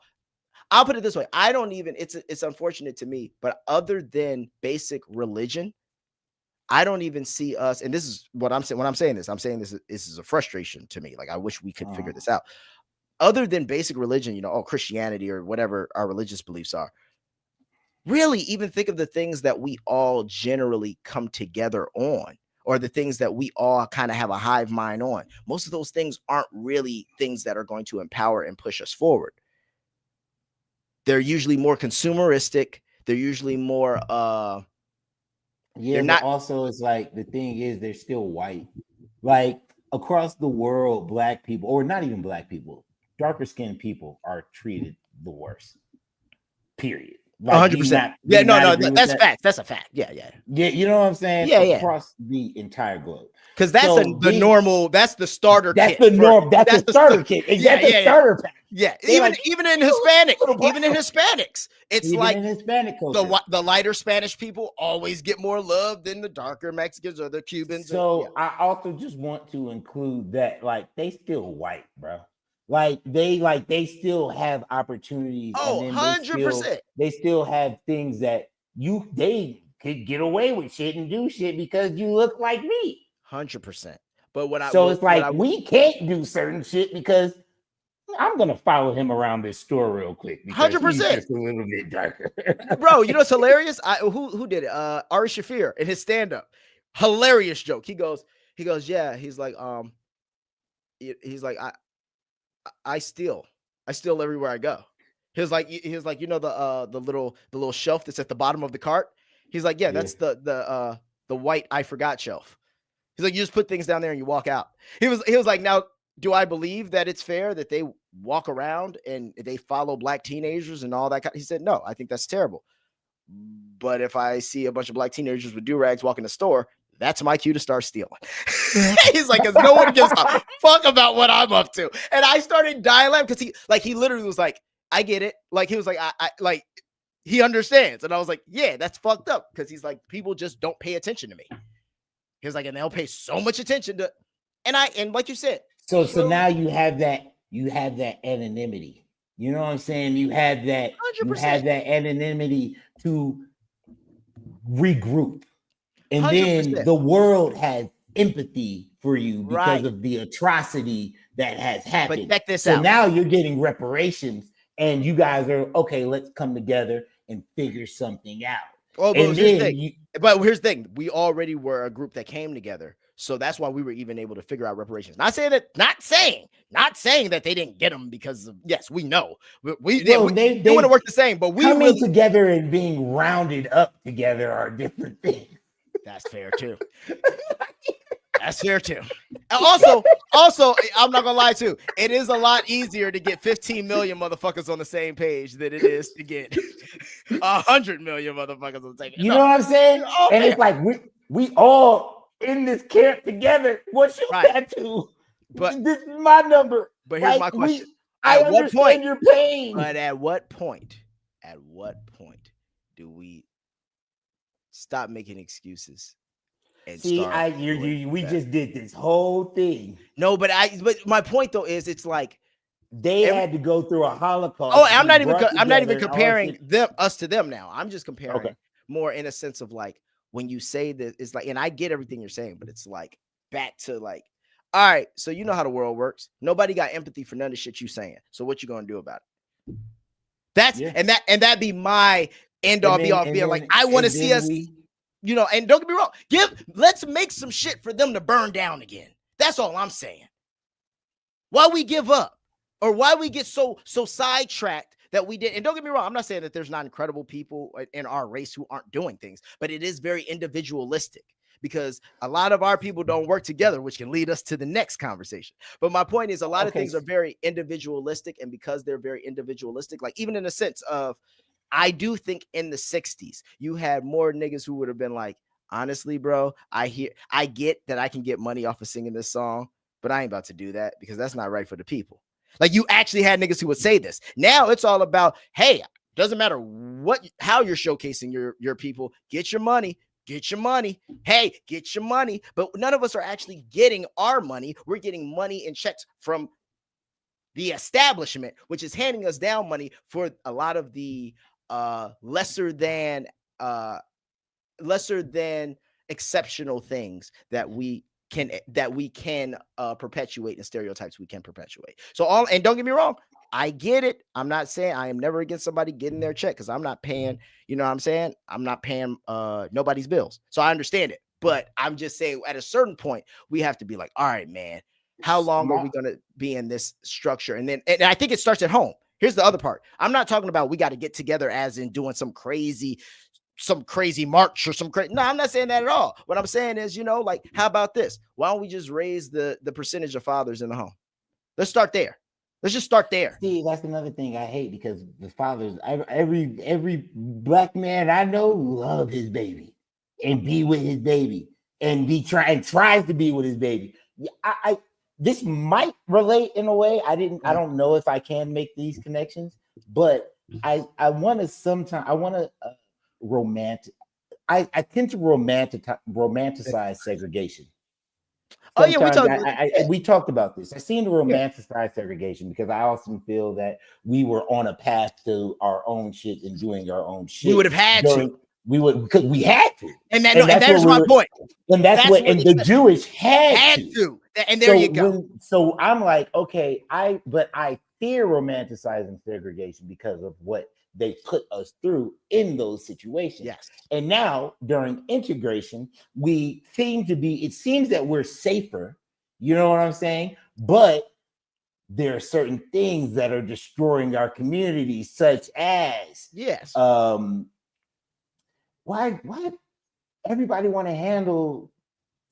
I'll put it this way. I don't even, it's unfortunate to me, but other than basic religion, I don't even see us, and this is what I'm saying. When I'm saying this is a frustration to me. Like, I wish we could figure this out. Other than basic religion, Christianity or whatever our religious beliefs are, really even think of the things that we all generally come together on, or the things that we all kind of have a hive mind on. Most of those things aren't really things that are going to empower and push us forward. They're usually more consumeristic. They're usually more but also it's like the thing is they're still white. Like across the world, black people, or not even black people, darker skinned people are treated the worst. Period. Like, 100%. Yeah, no, that's fact. That's a fact. Yeah. You know what I'm saying? Yeah, across the entire globe. Because that's the normal. That's the starter that's kit. The norm. That's the starter kit. Starter pack. Yeah, even in Hispanic, even in Hispanics, it's even like in Hispanic culture. The lighter Spanish people always get more love than the darker Mexicans or the Cubans. So I also just want to include that, like, they still white, bro. Like they still have opportunities. Oh, 100%. They still have things that they could get away with shit and do shit because you look like me. 100%. But it's like we can't do certain shit because I'm gonna follow him around this store real quick. 100%. He's just a little bit darker, bro. You know what's hilarious? Who did it? Ari Shaffir in his stand-up. Hilarious joke. He goes, yeah. He's like, I steal everywhere I go. He was like, the little shelf that's at the bottom of the cart. He's like, yeah, that's the white I forgot shelf. He's like, you just put things down there and you walk out. He was like, now, do I believe that it's fair that they walk around and they follow black teenagers and all that? He said, no, I think that's terrible. But if I see a bunch of black teenagers with do-rags walk in the store, that's my cue to start stealing. He's like, because no one gives a fuck about what I'm up to. And I started dying laughing because he literally was like, I get it. Like, he was like, I like, he understands. And I was like, yeah, that's fucked up. Because he's like, people just don't pay attention to me. He was like, and they'll pay so much attention to, and like you said. So now you have that anonymity. You know what I'm saying? You have that 100%. You have that anonymity to regroup. And 100%. Then the world has empathy for you because of the atrocity that has happened. But check this out. So now you're getting reparations, and you guys are okay. Let's come together and figure something out. Oh, but here's the thing. We already were a group that came together, so that's why we were even able to figure out reparations. Not saying that they didn't get them because of, yes, we know they want to work the same, but we coming together and being rounded up together are different things. That's fair too. That's fair too. Also, I'm not gonna lie too. It is a lot easier to get 15 million motherfuckers on the same page than it is to get 100 million motherfuckers on the same page. You know what I'm saying? And it's like we all in this camp together. What's your tattoo? But this is my number. But here's my question: I understand your pain. But at what point do we stop making excuses? See, we just did this whole thing. No, but my point though is, it's like they had to go through a Holocaust. Oh, I'm not even comparing us to them now. I'm just comparing more in a sense of like, when you say that, it's like, and I get everything you're saying, but it's like back to like, all right, so you know how the world works. Nobody got empathy for none of the shit you saying. So what you gonna do about it? And that be my end all be all being like, I want to see us. And don't get me wrong, let's make some shit for them to burn down again. That's all I'm saying. Why we give up, or why we get so sidetracked that we did. And don't get me wrong, I'm not saying that there's not incredible people in our race who aren't doing things, but it is very individualistic because a lot of our people don't work together, which can lead us to the next conversation. But my point is, a lot of things are very individualistic, and because they're very individualistic, like even in a sense of, I do think in the 60s, you had more niggas who would have been like, honestly, bro, I get that I can get money off of singing this song, but I ain't about to do that because that's not right for the people. Like, you actually had niggas who would say this. Now it's all about, hey, doesn't matter how you're showcasing your people, get your money. Get your money. Hey, get your money. But none of us are actually getting our money. We're getting money in checks from the establishment, which is handing us down money for a lot of the lesser than exceptional things that we can perpetuate, and stereotypes we can perpetuate. So and don't get me wrong, I get it. I'm not saying I am never against somebody getting their check because I'm not paying, you know what I'm saying? I'm not paying nobody's bills. So I understand it. But I'm just saying at a certain point, we have to be like, all right, man, how long are we going to be in this structure? And I think it starts at home. Here's the other part. I'm not talking about we got to get together as in doing some crazy march or no, I'm not saying that at all. What I'm saying is, like, how about this? Why don't we just raise the percentage of fathers in the home? Let's start there. Let's just start there. See, that's another thing I hate, because the fathers, every black man I know love his baby and be with his baby and tries to be with his baby. This might relate in a way. I don't know if I can make these connections, but I want to romantic. I tend to romanticize segregation. We talked about this. I seem to romanticize segregation because I often feel that we were on a path to our own shit and doing our own shit. We would have had to. Because we had to. And that is my point. And that's what the Jewish had to. And there you go. So I'm like, okay, I fear romanticizing segregation because of what they put us through in those situations. Yes. And now during integration, it seems that we're safer. You know what I'm saying? But there are certain things that are destroying our community, such as why everybody want to handle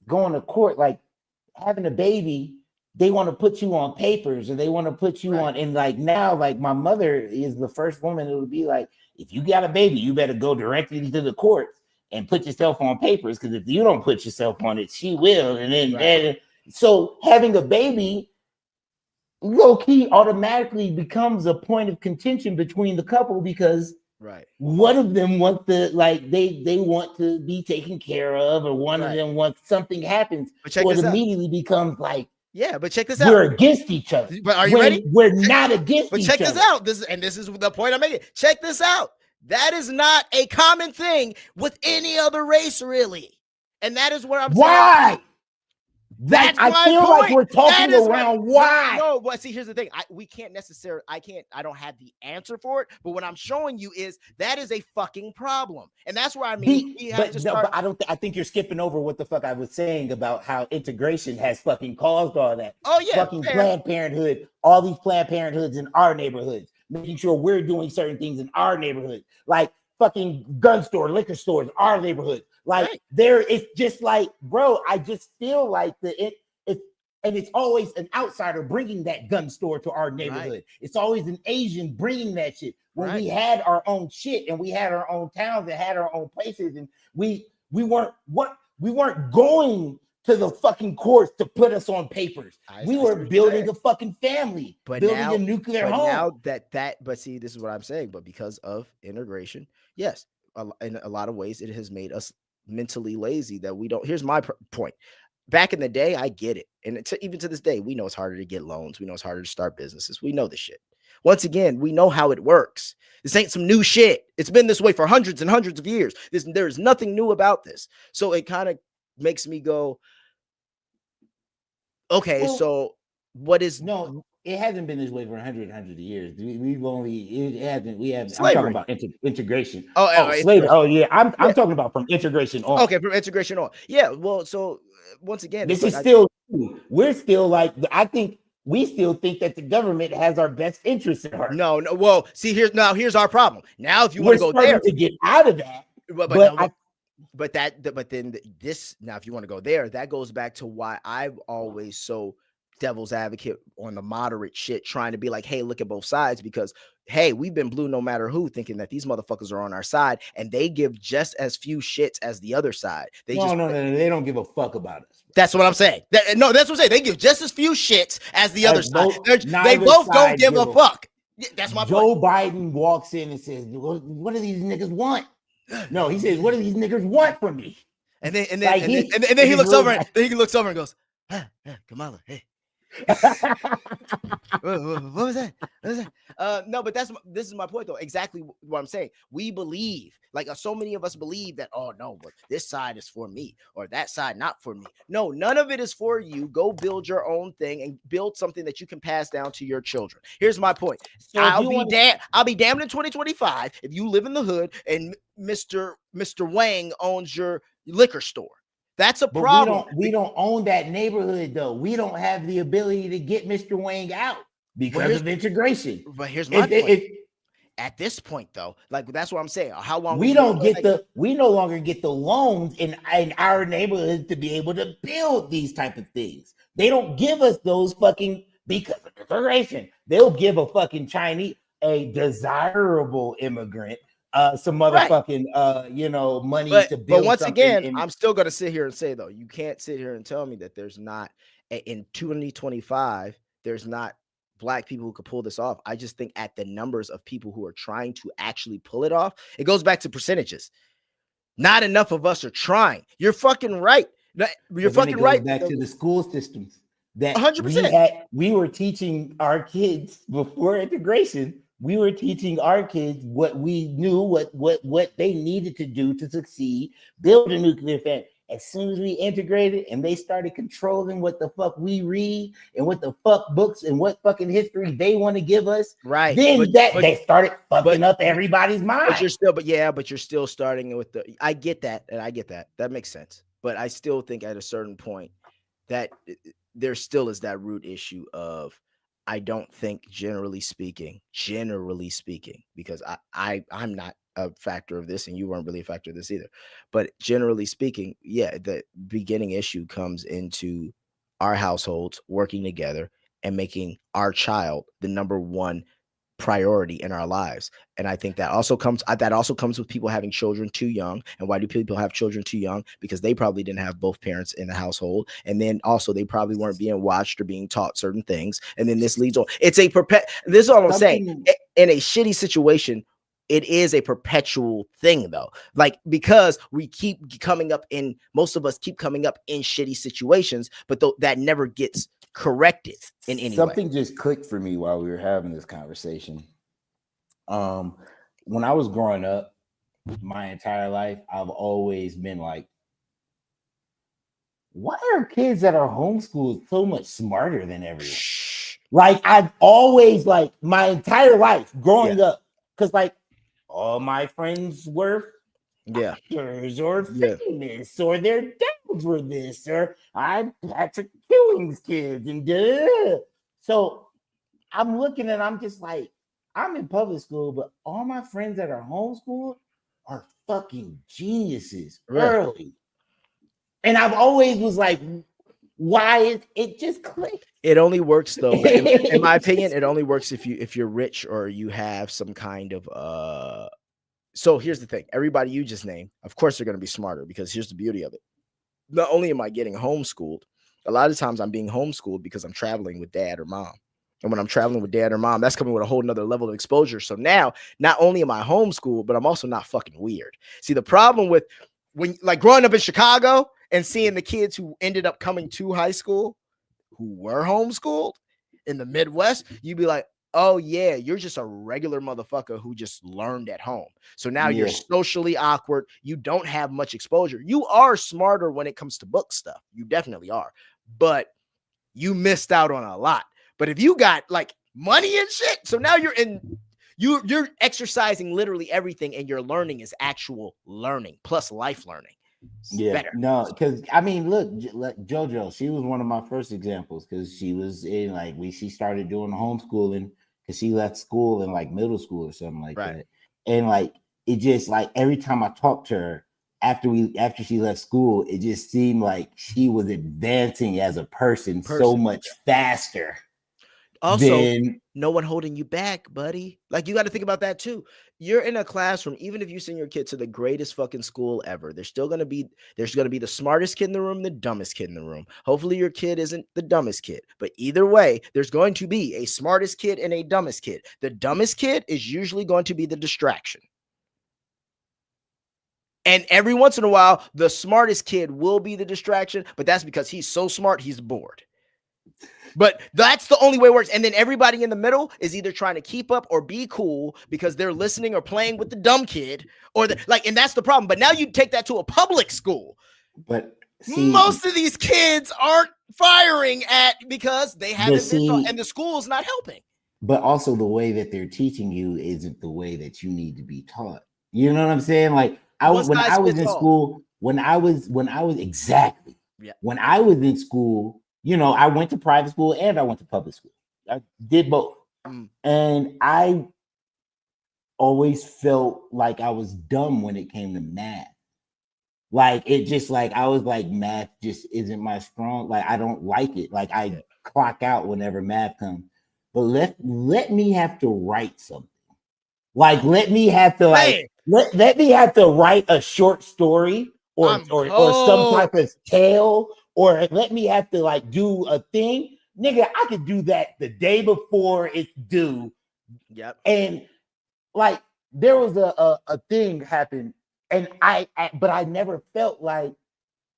going to court, like having a baby. They want to put you on papers, or they want to put you on, and like now, like my mother is the first woman who would be like, if you got a baby, you better go directly to the courts and put yourself on papers, because if you don't put yourself on it, she will. And then so having a baby low-key automatically becomes a point of contention between the couple, because one of them wants they want to be taken care of, or one of them wants something happens. So it immediately becomes like, yeah, but check this out. We're against each other. But are you ready? We're not against each other. But check this out. This is the point I'm making. Check this out. That is not a common thing with any other race, really. And that is what I'm saying. Why? That's I feel point. like we're talking around why. No, but see, here's the thing. I don't have the answer for it. But what I'm showing you is that is a fucking problem. And that's where I mean, I think you're skipping over what the fuck I was saying about how integration has fucking caused all that. Oh, yeah. Fucking Planned Parenthood, all these Planned Parenthoods in our neighborhoods, making sure we're doing certain things in our neighborhood. Like fucking gun store, liquor stores, our neighborhood. Like it's just like, bro, I just feel like and it's always an outsider bringing that gun store to our neighborhood. It's always an Asian bringing that shit. When we had our own shit and we had our own towns and had our own places, and we weren't going to the fucking courts to put us on papers. We were building a fucking family, building a nuclear home. But see, this is what I'm saying. But because of integration, yes, in a lot of ways, it has made us mentally lazy that we don't. Here's my point. Back in the day, I get it. And even to this day, we know it's harder to get loans. We know it's harder to start businesses. We know this shit. Once again, we know how it works. This ain't some new shit. It's been this way for hundreds and hundreds of years. There's nothing new about this. So it kind of makes me go, okay, well, so what is... No, it hasn't been this way for 100 of years. We haven't. Slavery. I'm talking about integration. Slavery. Oh, yeah. I'm talking about from integration on. Okay, from integration on. Yeah, well, so once again, this is still, we're still like, we still think that the government has our best interests at heart. No. Well, see, here's our problem. Now, if you want to go there to get out of that, but then this, now, if you want to go there, that goes back to why I've always so devil's advocate on the moderate shit, trying to be like, hey, look at both sides, because hey, we've been blue no matter who, thinking that these motherfuckers are on our side, and they give just as few shits as the other side. No, they don't give a fuck about us. That's what I'm saying. That's what I'm saying. They give just as few shits as the other side. They both don't give a fuck. That's my Joe point. Biden walks in and says, what do these niggas want? No, he says, what do these niggas want from me? And then he looks over and then he looks over and goes, Kamala, hey. what was that? No, but this is my point though. Exactly what I'm saying. We believe, like so many of us believe that, oh no, but this side is for me or that side not for me. No, none of it is for you. Go build your own thing and build something that you can pass down to your children. Here's my point. So I'll be damned in 2025 if you live in the hood and Mr. Wang owns your liquor store. That's a problem. We don't own that neighborhood though. We don't have the ability to get Mr. Wang out because of integration. But here's my point. At this point though, like that's what I'm saying. How long we no longer get the loans in our neighborhoods to be able to build these type of things. They don't give us those fucking because of integration. They'll give a fucking Chinese, a desirable immigrant, some motherfucking money to build. But once again, I'm still gonna sit here and say though, you can't sit here and tell me that there's not in 2025, there's not Black people who could pull this off. I just think at the numbers of people who are trying to actually pull it off, it goes back to percentages. Not enough of us are trying. You're fucking right. You're fucking right. Back to the school systems that 100%. We were teaching our kids before integration. We were teaching our kids what we knew, what they needed to do to succeed, build a nuclear family. As soon as we integrated and they started controlling what the fuck we read and what the fuck books and what fucking history they want to give us, right? Then they started fucking up everybody's mind. But you're still starting with the. I get that, and I get that. That makes sense. But I still think at a certain point that there still is that root issue of. I don't think generally speaking, because I'm not a factor of this and you weren't really a factor of this either. But generally speaking, yeah, the beginning issue comes into our households working together and making our child the number one priority in our lives. And I think that also comes with people having children too young. And why do people have children too young? Because they probably didn't have both parents in the household. And then also they probably weren't being watched or being taught certain things. And then this leads on. This is all I'm saying. In a shitty situation, it is a perpetual thing though. Like, because we keep coming up in, most of us keep coming up in shitty situations, but that never gets corrected in any way. Something just clicked for me while we were having this conversation. When I was growing up, my entire life, I've always been like, why are kids that are homeschooled so much smarter than everyone? Like, I've always, like, my entire life growing up, because like all my friends were actors or famous, or their dads were this, or I'm Patrick Ewing's kids, and so I'm looking and I'm just like, I'm in public school, but all my friends that are homeschooled are fucking geniuses early. And I've always was like, why it just clicked. It only works though. In my opinion, it only works if you're rich or you have some kind of So here's the thing. Everybody you just named, of course they're going to be smarter, because here's the beauty of it. Not only am I getting homeschooled, a lot of times I'm being homeschooled because I'm traveling with dad or mom. And when I'm traveling with dad or mom, that's coming with a whole nother level of exposure. So now not only am I homeschooled, but I'm also not fucking weird. See, the problem with when like growing up in Chicago and seeing the kids who ended up coming to high school who were homeschooled in the Midwest, you'd be like, oh yeah, you're just a regular motherfucker who just learned at home. So now you're socially awkward. You don't have much exposure. You are smarter when it comes to book stuff. You definitely are, but you missed out on a lot. But if you got like money and shit, so now you're exercising literally everything, and your learning is actual learning plus life learning. Better. No, because I mean, look, JoJo, she was one of my first examples, because she was in like she started doing homeschooling because she left school in like middle school or something like that. And like it just like every time I talked to her, after she left school, it just seemed like she was advancing as a person so much faster. Also, no one holding you back, buddy. Like, you got to think about that too. You're in a classroom, even if you send your kid to the greatest fucking school ever, there's going to be the smartest kid in the room, the dumbest kid in the room. Hopefully your kid isn't the dumbest kid, but either way, there's going to be a smartest kid and a dumbest kid. The dumbest kid is usually going to be the distraction. And every once in a while, the smartest kid will be the distraction, but that's because he's so smart, he's bored. But that's the only way it works. And then everybody in the middle is either trying to keep up or be cool because they're listening or playing with the dumb kid, or and that's the problem. But now you take that to a public school. But most of these kids aren't firing because they haven't been taught, and the school's not helping. But also the way that they're teaching you isn't the way that you need to be taught. You know what I'm saying? Like when I was in school, when I was in school, you know, I went to private school and I went to public school. I did both. And I always felt like I was dumb when it came to math. Like, it just like, I was like, math just isn't my strong. Like, I don't like it. Like, I clock out whenever math comes. But let me have to write something. Like, let me have to let me have to write a short story or some type of tale. Or let me have to like do a thing. Nigga, I could do that the day before it's due. Yep. And like there was a thing happened, and but I never felt like,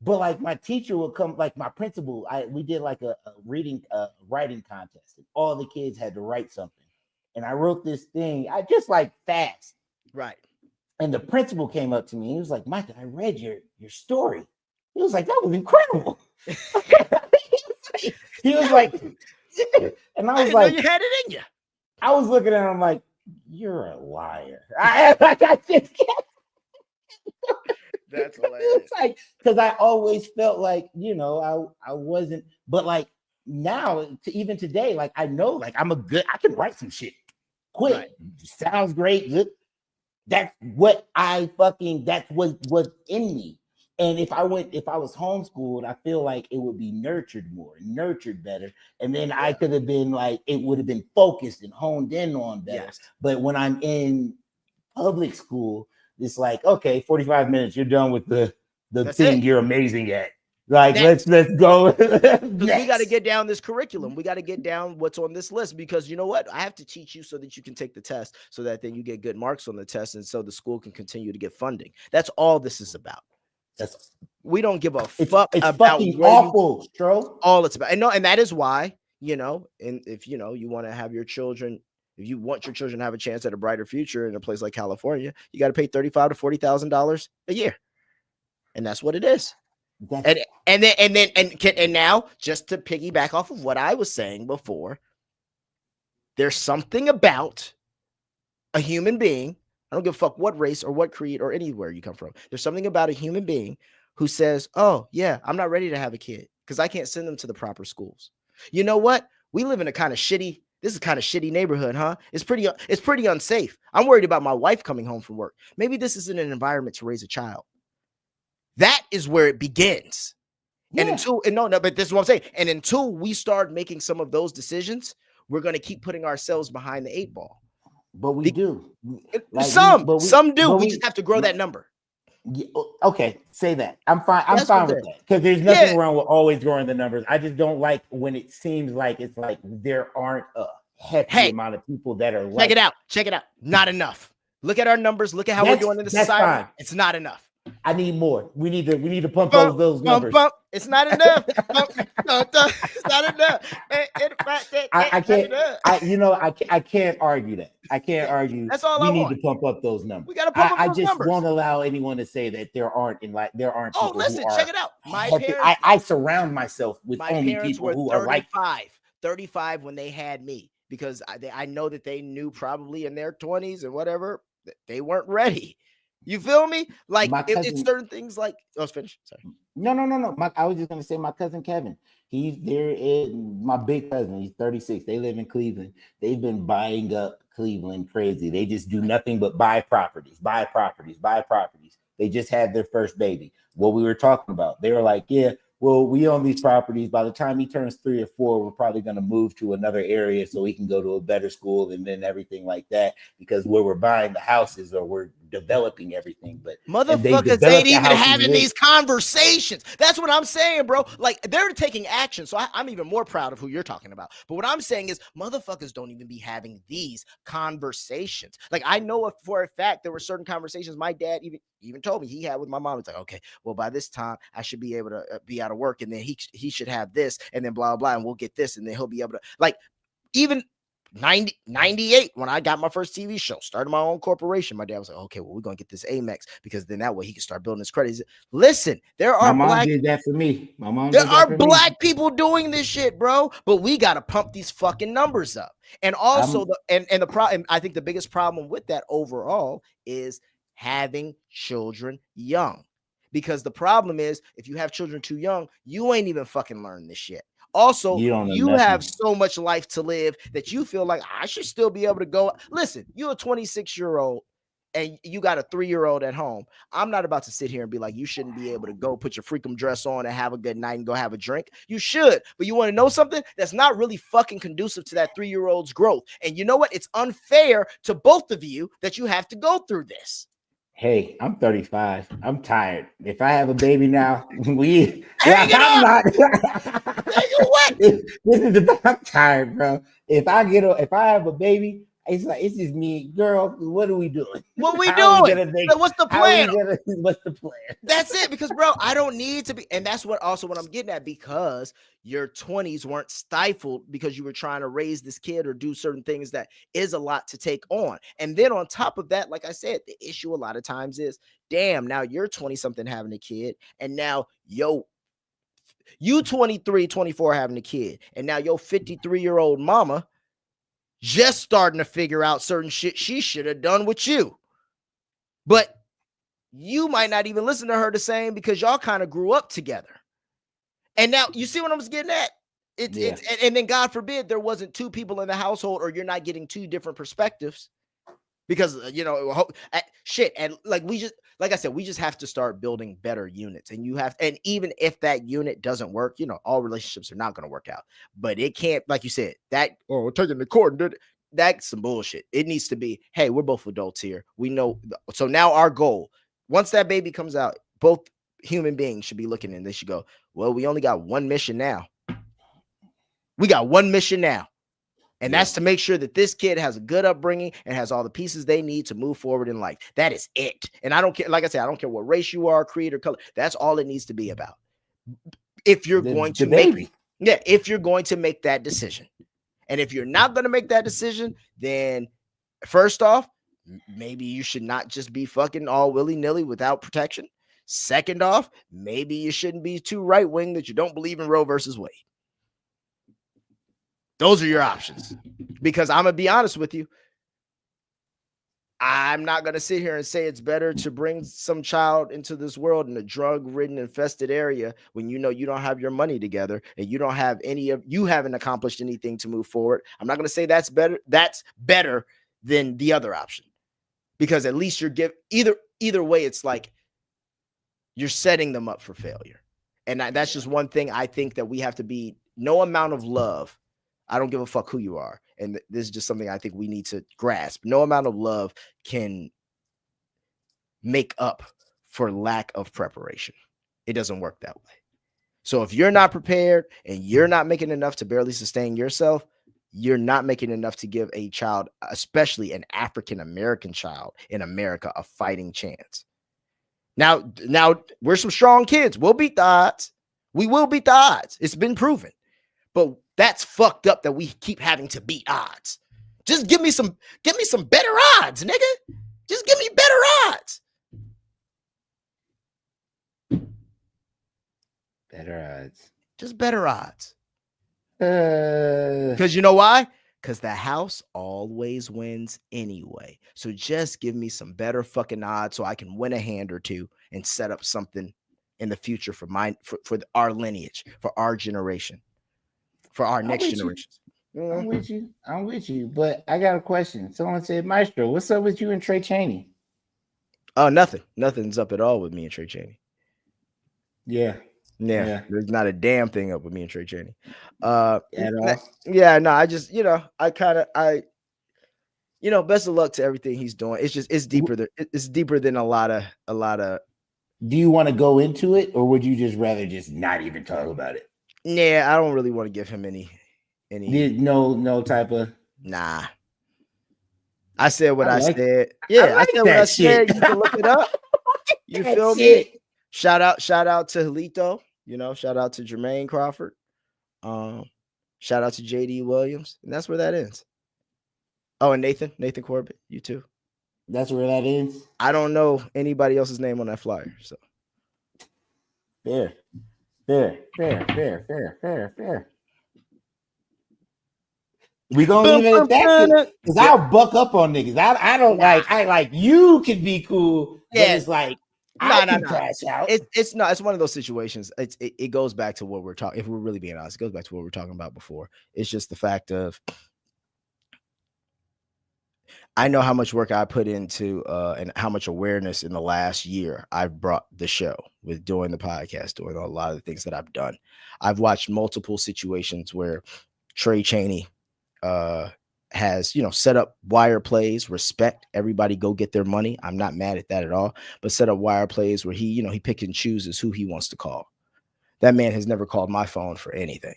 but like my teacher would come, like my principal, we did like a writing contest, and all the kids had to write something. And I wrote this thing, I just like fast. Right. And the principal came up to me, he was like, Micah, I read your story. He was like, that was incredible. He was like, and I was like, you had it in you. I was looking at him like, you're a liar. I just can't. That's hilarious. It's like, because I always felt like, you know, I wasn't, but like now, even today, like I know, like I can write some shit quick. Right. Sounds great. That's what that's what's in me. And if I was homeschooled, I feel like it would be nurtured better. And then I could have been like, it would have been focused and honed in on better. Yes. But when I'm in public school, it's like, okay, 45 minutes, you're done with the thing you're amazing at. Like, let's go. We got to get down this curriculum. We got to get down what's on this list, because you know what? I have to teach you so that you can take the test, so that then you get good marks on the test, and so the school can continue to get funding. That's all this is about. We don't give a fuck it's about fucking awful, Stro. All it's about. And that is why, you know, and if you know you want to have your children, if you want your children to have a chance at a brighter future in a place like California, you got to pay $35,000 to $40,000 a year. And that's what it is. And now, just to piggyback off of what I was saying before, there's something about a human being. I don't give a fuck what race or what creed or anywhere you come from. There's something about a human being who says, oh, yeah, I'm not ready to have a kid because I can't send them to the proper schools. You know what? We live in this is kind of shitty neighborhood, huh? It's pretty unsafe. I'm worried about my wife coming home from work. Maybe this isn't an environment to raise a child. That is where it begins. Yeah. But this is what I'm saying. And until we start making some of those decisions, we're going to keep putting ourselves behind the 8 ball. But we do. Like some do. We just have to grow that number. Yeah, okay, say that. I'm fine. I'm fine with that, because there's nothing wrong with always growing the numbers. I just don't like when it seems like it's like there aren't a hefty amount of people that are like. Check it out. Not enough. Look at our numbers. Look at how we're doing in the society. Fine. It's not enough. I need more. We need to pump those numbers. It's not enough. It's not enough. I can't. I can't argue that. I can't argue. That's all we need to pump up those numbers. We got to pump up those numbers. I just won't allow anyone to say that there aren't. Oh, listen, check it out. My parents. I surround myself with only people who are like 35 when they had me, because I know that they knew probably in their 20s and whatever that they weren't ready. You feel me? Like it's certain things like I was finished. Sorry. No. I was just gonna say my cousin Kevin. He's there. My big cousin. He's 36. They live in Cleveland. They've been buying up Cleveland crazy. They just do nothing but buy properties. They just had their first baby. What we were talking about, they were like, yeah, well, we own these properties. By the time he turns 3 or 4, we're probably going to move to another area so he can go to a better school and then everything like that. Because where we're buying the houses or we're developing everything, but motherfuckers ain't even having these conversations. That's what I'm saying, bro. Like, they're taking action. So I'm even more proud of who you're talking about. But what I'm saying is motherfuckers don't even be having these conversations. Like, I know for a fact there were certain conversations my dad even told me he had with my mom. It's like, okay, well, by this time I should be able to be out of work, and then he should have this, and then blah blah, and we'll get this, and then he'll be able to, like, even 98 when I got my first TV show, started my own corporation. My dad was like, okay, well, we're gonna get this Amex because then that way he can start building his credit. Listen, there are my mom did that for me. My mom there are black people doing this shit, bro. But we gotta pump these fucking numbers up. And also the problem, I think the biggest problem with that overall is having children young. Because the problem is if you have children too young, you ain't even fucking learn this shit. Also, you have so much life to live that you feel like I should still be able to go. Listen, you're a 26-year-old and you got a 3-year-old at home. I'm not about to sit here and be like, you shouldn't be able to go put your freakum dress on and have a good night and go have a drink. You should, but you want to know something? That's not really fucking conducive to that 3-year-old's growth. And you know what? It's unfair to both of you that you have to go through this. Hey, I'm 35. I'm tired. If I have a baby now, I'm not. I'm tired, bro. If I have a baby, it's just me, girl. What are we doing? What we doing? What's the plan? What's the plan? That's it. Because, bro, I don't need to be, and that's what I'm getting at. Because your 20s weren't stifled because you were trying to raise this kid or do certain things that is a lot to take on. And then on top of that, like I said, the issue a lot of times is, damn, now you're 20-something having a kid, and now you 23, 24 having a kid, and now your 53-year-old mama just starting to figure out certain shit she should have done with you. But you might not even listen to her the same because y'all kind of grew up together. And now you see what I'm getting at? And then God forbid there wasn't 2 people in the household, or you're not getting 2 different perspectives because, shit. And like I said, we just have to start building better units, and even if that unit doesn't work, all relationships are not going to work out, but it can't, like you said, we're taking the court. That's some bullshit. It needs to be, hey, we're both adults here. We know. So now our goal, once that baby comes out, both human beings should be looking and they should go, well, we only got one mission now. We got one mission now. And that's to make sure that this kid has a good upbringing and has all the pieces they need to move forward in life. That is it. And I don't care, like I said, I don't care what race you are, creed, or color. That's all it needs to be about. If you're going to if you're going to make that decision. And if you're not going to make that decision, then first off, maybe you should not just be fucking all willy-nilly without protection. Second off, maybe you shouldn't be too right-wing that you don't believe in Roe versus Wade. Those are your options. Because I'm going to be honest with you. I'm not going to sit here and say it's better to bring some child into this world in a drug-ridden, infested area when you don't have your money together and you don't have you haven't accomplished anything to move forward. I'm not going to say that's better. That's better than the other option, because at least you're either way. It's like you're setting them up for failure. And that's just one thing I think that we have to be. No amount of love. I don't give a fuck who you are. And this is just something I think we need to grasp. No amount of love can make up for lack of preparation. It doesn't work that way. So if you're not prepared and you're not making enough to barely sustain yourself, you're not making enough to give a child, especially an African-American child in America, a fighting chance. Now we're some strong kids. We'll beat the odds. We will beat the odds. It's been proven. But that's fucked up that we keep having to beat odds. Just give me some better odds, nigga. Just give me better odds. Better odds. Just better odds. Because you know why? Because the house always wins anyway. So just give me some better fucking odds so I can win a hand or two and set up something in the future for our lineage, for our generation. For our next generations. I'm with you. But I got a question. Someone said, Maestro, what's up with you and Trey Chaney? Oh, nothing's up at all with me and Trey Chaney. Yeah. There's not a damn thing up with me and Trey Chaney. At all. Yeah, no, I just, best of luck to everything he's doing. It's deeper than a lot of. Do you want to go into it, or would you just rather just not even talk about it? Yeah, I don't really want to give him any no type of. Nah. I said what I said. I said what I said. You can look it up. You feel me? Shout out to Julito. Shout out to Jermaine Crawford. Shout out to JD Williams. And that's where that ends. Oh, and Nathan Corbett, you too. That's where that ends. I don't know anybody else's name on that flyer. So fair. We gonna leave it at that because I'll buck up on niggas. I don't like you can be cool, but it's like crash out. It's one of those situations. It goes back to what we're talking. If we're really being honest, it goes back to what we were talking about before. It's just the fact of I know how much work I put into and how much awareness in the last year I've brought the show with doing the podcast, doing a lot of the things that I've done. I've watched multiple situations where Trey Chaney has set up wire plays, respect everybody, go get their money. I'm not mad at that at all, but set up wire plays where he pick and chooses who he wants to call. That man has never called my phone for anything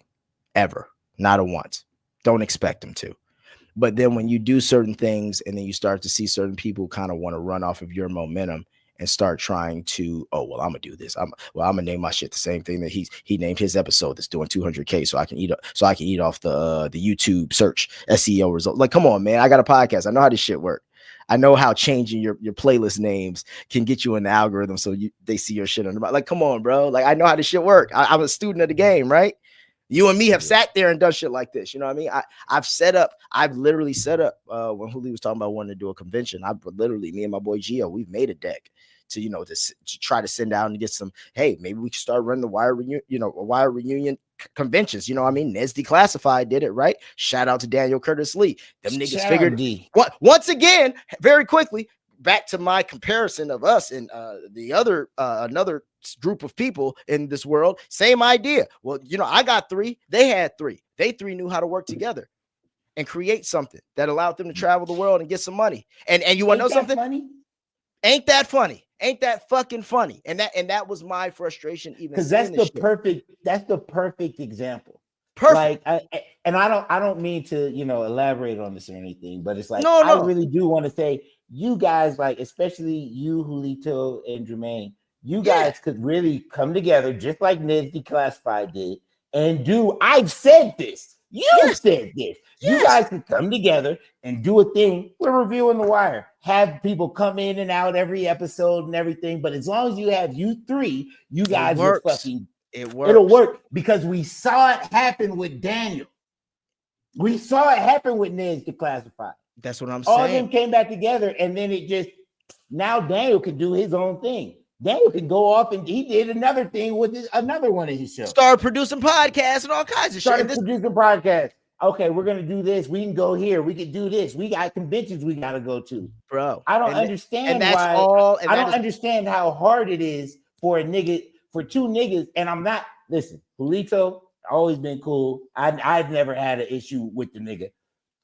ever, not a once. Don't expect him to. But then when you do certain things and then you start to see certain people kind of want to run off of your momentum and start trying to, I'm gonna do this. I'm gonna name my shit the same thing that he named his episode that's doing 200K so I can eat off the YouTube search SEO result. Like, come on, man. I got a podcast. I know how this shit work. I know how changing your playlist names can get you in the algorithm so they see your shit on the like, come on, bro. Like, I know how this shit work. I'm a student of the game, right? You and me have sat there and done shit like this. You know what I mean? I've literally set up when Huli was talking about wanting to do a convention. Me and my boy Gio, we've made a deck to try to send out and get some, hey, maybe we can start running the wire reunion conventions. You know what I mean? Nez Declassified did it, right? Shout out to Daniel Curtis Lee. Them niggas figured what once again, very quickly, back to my comparison of us and the other another group of people in this world, same idea. Well, I got 3, they had 3. They 3 knew how to work together and create something that allowed them to travel the world and get some money. And you want to know something? Funny? Ain't that funny? Ain't that fucking funny? And that was my frustration, even because that's the perfect example. Perfect. Like, I don't mean to elaborate on this or anything, but it's like I really do want to say you guys, like especially you, Julito and Jermaine, you guys could really come together just like Nez Declassified did and do. I've said this. You said this. You guys could come together and do a thing. We're reviewing The Wire. Have people come in and out every episode and everything. But as long as you have you 3, you guys will fucking. It works. It'll work because we saw it happen with Daniel. We saw it happen with Nez Declassified. That's what I'm saying. All of them came back together, and then it just now Daniel can do his own thing. Daniel can go off and he did another thing with another one of his shows. Start producing podcasts and all kinds of shit. Producing podcasts. Okay, we're gonna do this. We can go here. We can do this. We got conventions we gotta go to, bro. I don't understand why. I don't understand how hard it is for a nigga, for 2 niggas. And I'm not. Listen, Julito always been cool. I've never had an issue with the nigga.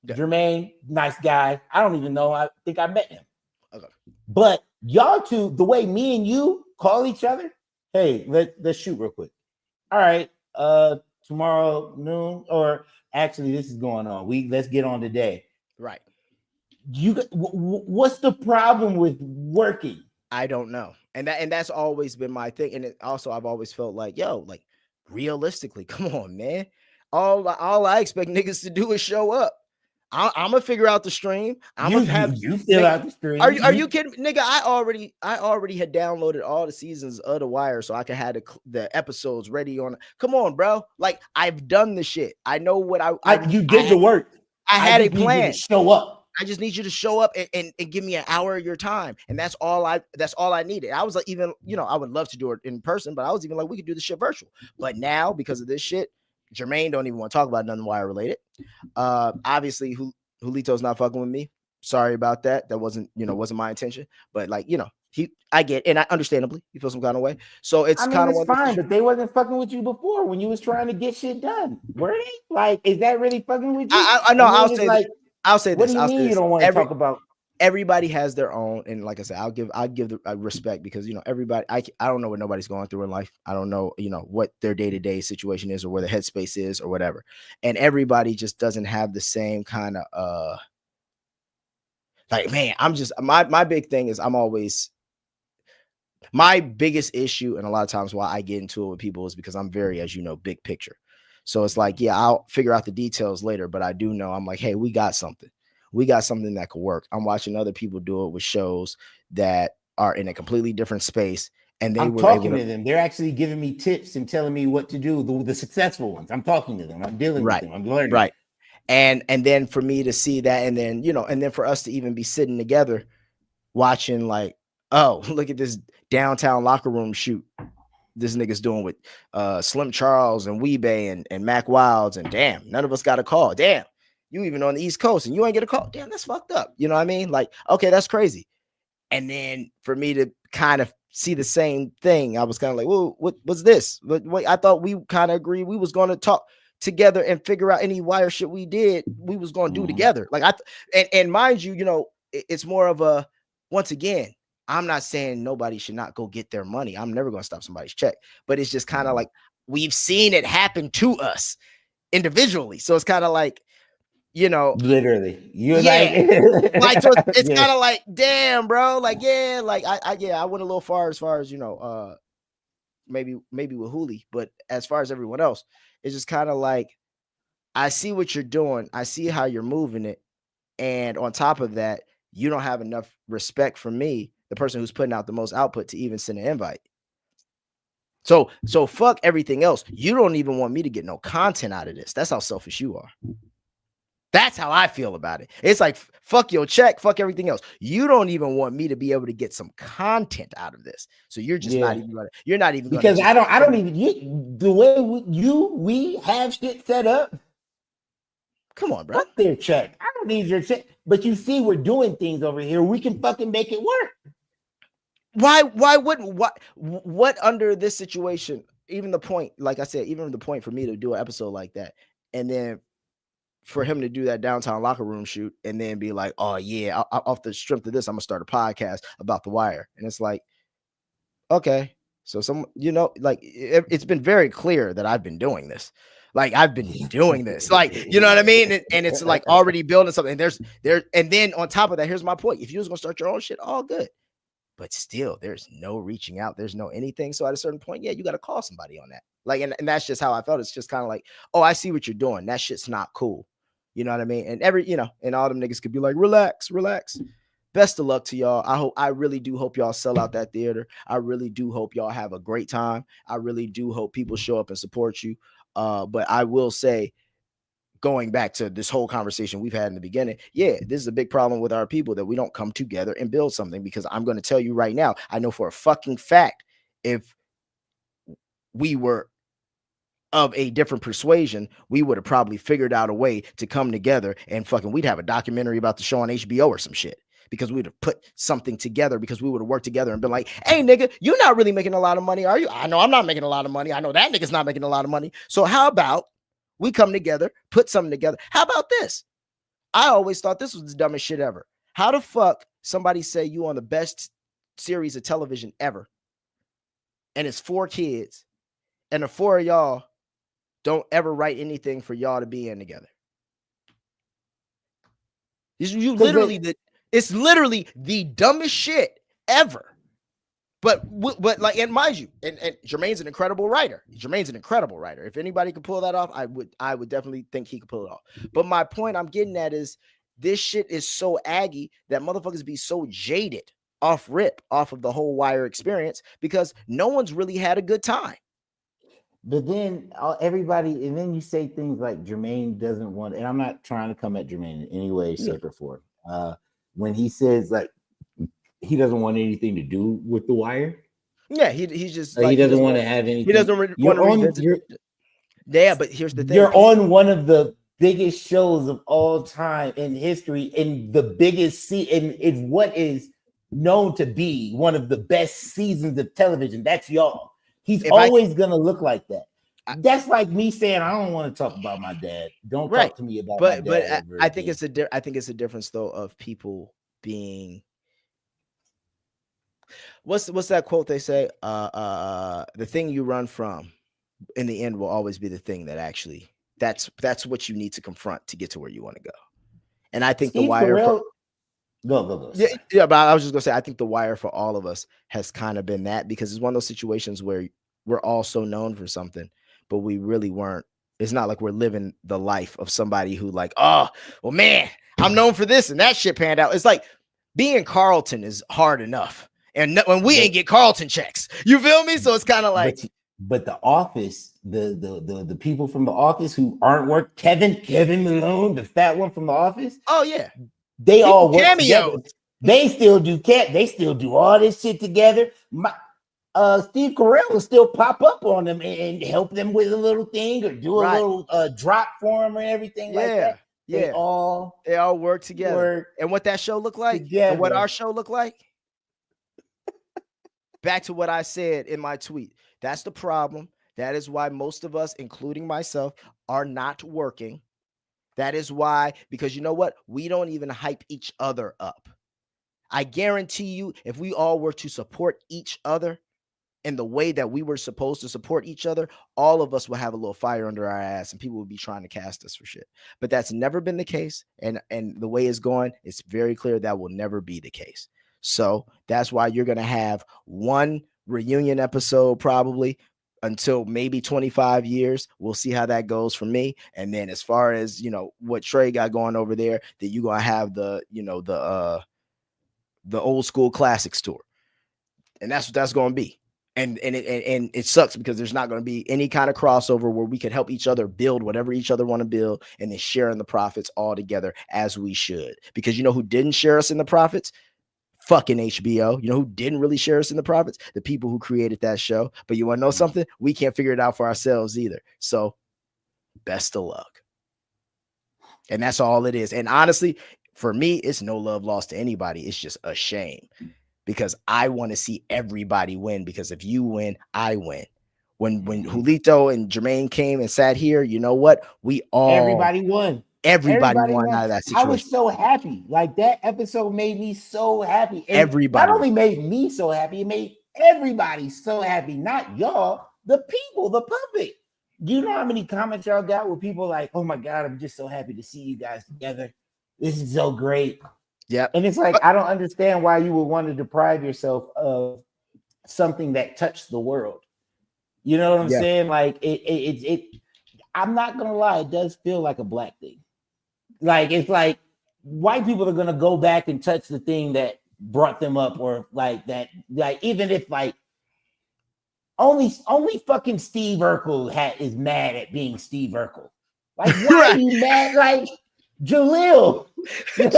Yeah. Jermaine, nice guy. I don't even know. I think I met him. Okay, but y'all 2, the way me and you call each other, hey, let's shoot real quick. All right, tomorrow noon, or actually this is going on. Let's get on today. Right. What's the problem with working? I don't know. And that's always been my thing. And I've always felt like, like realistically, come on, man. All I expect niggas to do is show up. I'm gonna figure out the stream. I'm gonna have you fill out the stream. Are you kidding, nigga? I already had downloaded all the seasons of The Wire so I could have the episodes ready on. Come on, bro. Like, I've done the shit. I know what you did the work. I had a plan. Show up. I just need you to show up and give me an hour of your time, and that's all I needed. I was like, even I would love to do it in person, but I was even like, we could do this shit virtual. But now because of this shit, Jermaine don't even want to talk about nothing Wire related. Obviously, Julito's not fucking with me. Sorry about that. That wasn't my intention. But like, I get, and I understandably he feels some kind of way. So it's kind of it's fine, but they wasn't fucking with you before when you was trying to get shit done. Were they? Like, is that really fucking with you? I know. I'll say like, I'll say this. What do you mean you don't want to talk about? Everybody has their own, and like I said, I give the respect because everybody. I don't know what nobody's going through in life. I don't know what their day-to-day situation is or where the headspace is or whatever. And everybody just doesn't have the same kind of like, man, I'm just my big thing is my biggest issue, and a lot of times why I get into it with people is because I'm very, as you know, big picture. So it's like, yeah, I'll figure out the details later, but I do know I'm like, hey, we got something. We got something that could work. I'm watching other people do it with shows that are in a completely different space. And I'm talking to them. They're actually giving me tips and telling me what to do. The successful ones. I'm talking to them. I'm dealing with them. I'm learning. Right. And then for me to see that, and then, and then for us to even be sitting together watching like, oh, look at this downtown locker room shoot this nigga's doing with Slim Charles and Weebay and Mac Wilds, and damn, none of us got a call. Damn. You even on the East Coast and you ain't get a call. Damn, that's fucked up. You know what I mean? Like, okay, that's crazy. And then for me to kind of see the same thing, I was kind of like, well, what was this? Wait, I thought we kind of agreed we was going to talk together and figure out any wire shit we did, we was going to do together. Like and mind you, it's more of a, once again, I'm not saying nobody should not go get their money. I'm never going to stop somebody's check, but it's just kind of like, we've seen it happen to us individually. So it's kind of like, literally, you're like so it's kind of like, damn, bro, like, yeah, like I went a little far as far as maybe with Hooli, but as far as everyone else, it's just kind of like, I see what you're doing, I see how you're moving it, and on top of that, you don't have enough respect for me, the person who's putting out the most output, to even send an invite. So fuck everything else. You don't even want me to get no content out of this. That's how selfish you are. That's how I feel about it. It's like, fuck your check, fuck everything else. You don't even want me to be able to get some content out of this. So you're just not even gonna, you're not even because I don't even, the way we have shit set up. Come on, bro. Fuck their check. I don't need your check. But you see, we're doing things over here. We can fucking make it work. Why wouldn't, what under this situation, even the point, like I said, even the point for me to do an episode like that, and then for him to do that downtown locker room shoot and then be like, oh yeah, off the strength of this, I'm gonna start a podcast about The Wire. And it's like, okay, so like it's been very clear that I've been doing this. Like I've been doing this, like, you know what I mean? And it's like already building something. And then on top of that, here's my point. If you was gonna start your own shit, all good. But still, there's no reaching out. There's no anything. So at a certain point, yeah, you got to call somebody on that. Like, and that's just how I felt. It's just kind of like, oh, I see what you're doing. That shit's not cool. You know what I mean? And and all them niggas could be like, relax. Best of luck to y'all. I really do hope y'all sell out that theater. I really do hope y'all have a great time. I really do hope people show up and support you. But I will say, going back to this whole conversation we've had in the beginning, yeah, this is a big problem with our people, that we don't come together and build something. Because I'm going to tell you right now, I know for a fucking fact, if we were of a different persuasion, we would have probably figured out a way to come together and we'd have a documentary about the show on HBO or some shit, because we'd have put something together, because we would have worked together and been like, hey nigga, you're not really making a lot of money, are you? I know I'm not making a lot of money. I know that nigga's not making a lot of money. So how about we come together, put something together? How about this? I always thought this was the dumbest shit ever. How the fuck somebody say you on the best series of television ever, and it's 4 kids, and the 4 of y'all don't ever write anything for y'all to be in together? It's literally the dumbest shit ever. But like, and mind you, and Jermaine's an incredible writer. If anybody could pull that off, I would definitely think he could pull it off. But my point I'm getting at is, this shit is so aggy that motherfuckers be so jaded off of the whole Wire experience, because no one's really had a good time. But then everybody, and then you say things like Jermaine doesn't want, and I'm not trying to come at Jermaine in any way, shape, or form. When he says like he doesn't want anything to do with The Wire. Yeah, he's just like, he doesn't want to have anything. He doesn't want to revisit. Yeah, but here's the thing. You're on one of the biggest shows of all time in history, in the biggest seat, and it's what is known to be one of the best seasons of television. That's y'all. He's always gonna look like that. That's like me saying I don't want to talk about my dad. Don't talk to me about my dad. But I think it's a difference though of people being. What's that quote they say? The thing you run from, in the end, will always be the thing that actually. That's what you need to confront to get to where you want to go. And I think The Wire. Go. Yeah, but I was just gonna say I think The Wire for all of us has kind of been that, because it's one of those situations where we're all so known for something, but we really weren't. It's not like we're living the life of somebody who like, oh, well, man, I'm known for this and that shit panned out. It's like being Carlton is hard enough, and when we ain't get Carlton checks, you feel me? So it's kind of like. But The Office, the people from The Office who aren't Kevin Malone, the fat one from The Office. Oh yeah, they all work together. They still do all this shit together. Steve Carell will still pop up on them and help them with a little thing or do a little drop for them or everything like that. They all work together. And what that show looked like, and what our show looked like. Back to what I said in my tweet. That's the problem. That is why most of us, including myself, are not working. That is why, because you know what? We don't even hype each other up. I guarantee you, if we all were to support each other in the way that we were supposed to support each other, all of us will have a little fire under our ass and people will be trying to cast us for shit. But that's never been the case. And the way it's going, it's very clear that will never be the case. So that's why you're going to have one reunion episode probably until maybe 25 years. We'll see how that goes for me. And then as far as, what Trey got going over there, that you're going to have the old school classics tour. And that's what that's going to be. And it sucks because there's not going to be any kind of crossover where we can help each other build whatever each other want to build and then sharing the profits all together as we should. Because you know who didn't share us in the profits? Fucking HBO. You know who didn't really share us in the profits? The people who created that show. But you want to know something? We can't figure it out for ourselves either. So best of luck. And that's all it is. And honestly, for me, it's no love lost to anybody. It's just a shame because I want to see everybody win, because if you win, I win. When Julito and Jermaine came and sat here, you know what? Everybody won. Everybody won out of that situation. I was so happy. Like that episode made me so happy. And everybody not only made me so happy, it made everybody so happy. Not y'all, the people, the public. Do you know how many comments y'all got with people like, "Oh my God, I'm just so happy to see you guys together. This is so great." Yeah. And it's like, I don't understand why you would want to deprive yourself of something that touched the world. You know what I'm saying? Like it. I'm not gonna lie, it does feel like a black thing. Like it's like white people are gonna go back and touch the thing that brought them up, or like that. Like even if like only fucking Steve Urkel is mad at being Steve Urkel. Like why are you mad? Like Jaleel. But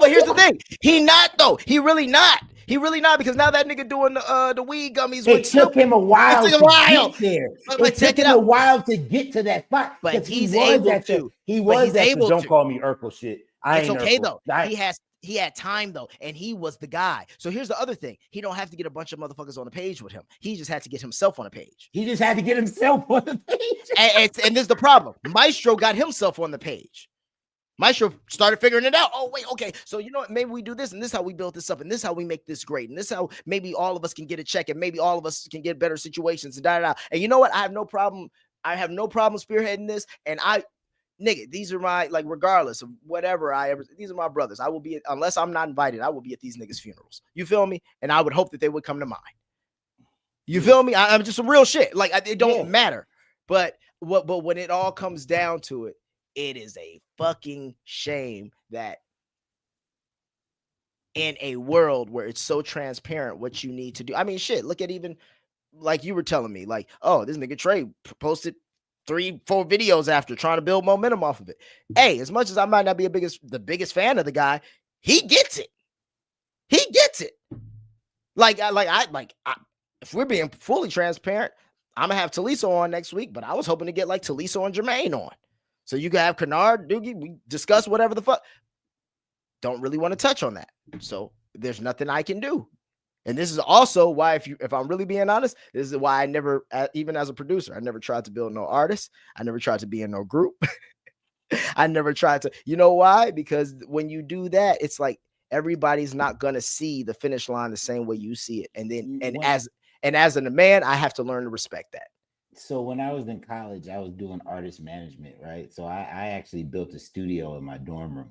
here's the thing. He not though. He really not. He really not, because now that nigga doing the weed gummies. It took him a while to get there. It took him a while to get to that spot. But he's able to. He was able to. Don't call me Urkel shit. It's okay though. He had time though, and he was the guy. So here's the other thing. He don't have to get a bunch of motherfuckers on the page with him. He just had to get himself on the page. And this is the problem. Maestro got himself on the page. Maestro started figuring it out. Oh, wait, okay. So you know what? Maybe we do this, and this is how we build this up, and this is how we make this great, and this is how maybe all of us can get a check, and maybe all of us can get better situations, and da. And you know what? I have no problem spearheading this. And these are my, like, regardless of whatever these are my brothers. I will be, unless I'm not invited, I will be at these niggas' funerals. You feel me? And I would hope that they would come to mine. You feel me? I'm just some real shit. Like it don't matter. But when it all comes down to it, it is a fucking shame that in a world where it's so transparent what you need to do. I mean, shit, look at even like you were telling me, like, oh, this nigga Trey posted 3-4 videos after trying to build momentum off of it. Hey, as much as I might not be the biggest fan of the guy, he gets it. He gets it. If we're being fully transparent, I'm gonna have Taliso on next week, but I was hoping to get like Taliso and Jermaine on. So you can have Kennard, Doogie, we discuss whatever the fuck. Don't really want to touch on that. So there's nothing I can do. And this is also why, if I'm really being honest, this is why I never, even as a producer, I never tried to build no artist. I never tried to be in no group. I never tried to, you know why? Because when you do that, it's like everybody's not gonna see the finish line the same way you see it. And then as a man, I have to learn to respect that. So when I was in college, I was doing artist management, right? So I actually built a studio in my dorm room.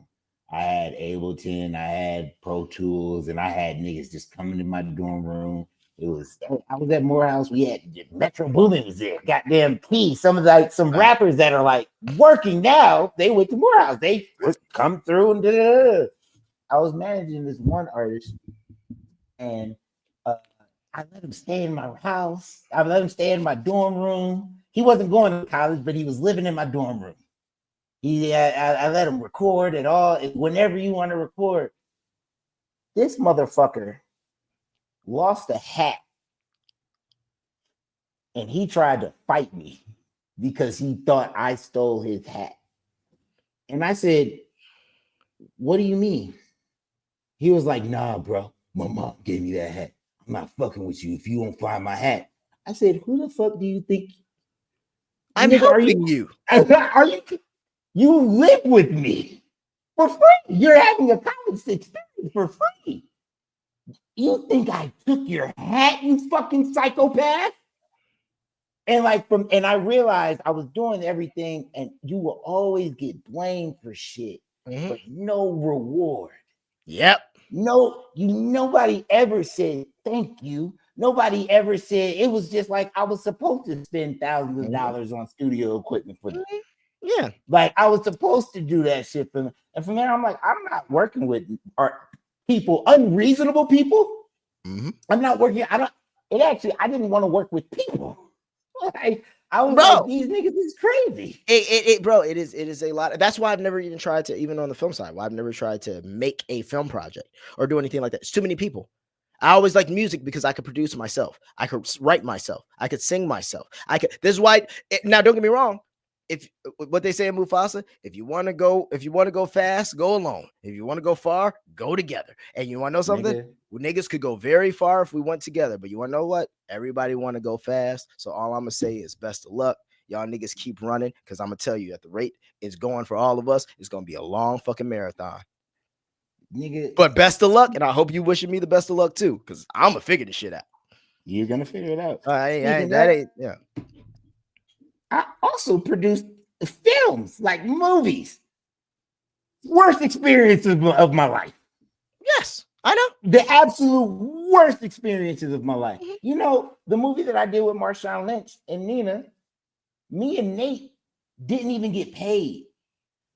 I had Ableton, I had Pro Tools, and I had niggas just coming to my dorm room. I was at Morehouse. We had Metro Boomin was there. Goddamn P. Some rappers that are like working now, they went to Morehouse. They would come through and da-da-da. I was managing this one artist, and I let him stay in my house. I let him stay in my dorm room. He wasn't going to college, but he was living in my dorm room. I let him record it all. Whenever you want to record. This motherfucker lost a hat. And he tried to fight me because he thought I stole his hat. And I said, what do you mean? He was like, nah, bro. My mom gave me that hat. I'm not fucking with you if you won't find my hat. I said, who the fuck do you think? I'm helping you. Are you? You live with me for free. You're having a college experience for free. You think I took your hat, you fucking psychopath? And I realized I was doing everything, and you will always get blamed for shit, but no reward. Yep. Nobody ever said thank you. Nobody ever said, it was just like I was supposed to spend thousands of dollars on studio equipment for them. Yeah. Like I was supposed to do that shit for them. And from there, I'm like, I'm not working with people, unreasonable people. I'm not working. I didn't want to work with people. Like, I was like, these niggas is crazy. It is a lot. That's why I've never even tried to, even on the film side, why I've never tried to make a film project or do anything like that. It's too many people. I always like music because I could produce myself. I could write myself. I could sing myself. This is why. Now, don't get me wrong. If what they say in Mufasa, if you want to go fast, go alone. If you want to go far, go together. And you want to know something? Niggas could go very far if we went together. But you want to know what? Everybody want to go fast. So all I'm gonna say is best of luck. Y'all niggas keep running, because I'm gonna tell you, at the rate it's going for all of us, it's gonna be a long fucking marathon. Nigga. But best of luck, and I hope you wishing me the best of luck too, because I'm gonna figure this shit out. You're gonna figure it out. Yeah. I also produced films, like movies. Worst experiences of my life. Yes, I know. The absolute worst experiences of my life. You know, the movie that I did with Marshawn Lynch and Nina, me and Nate didn't even get paid.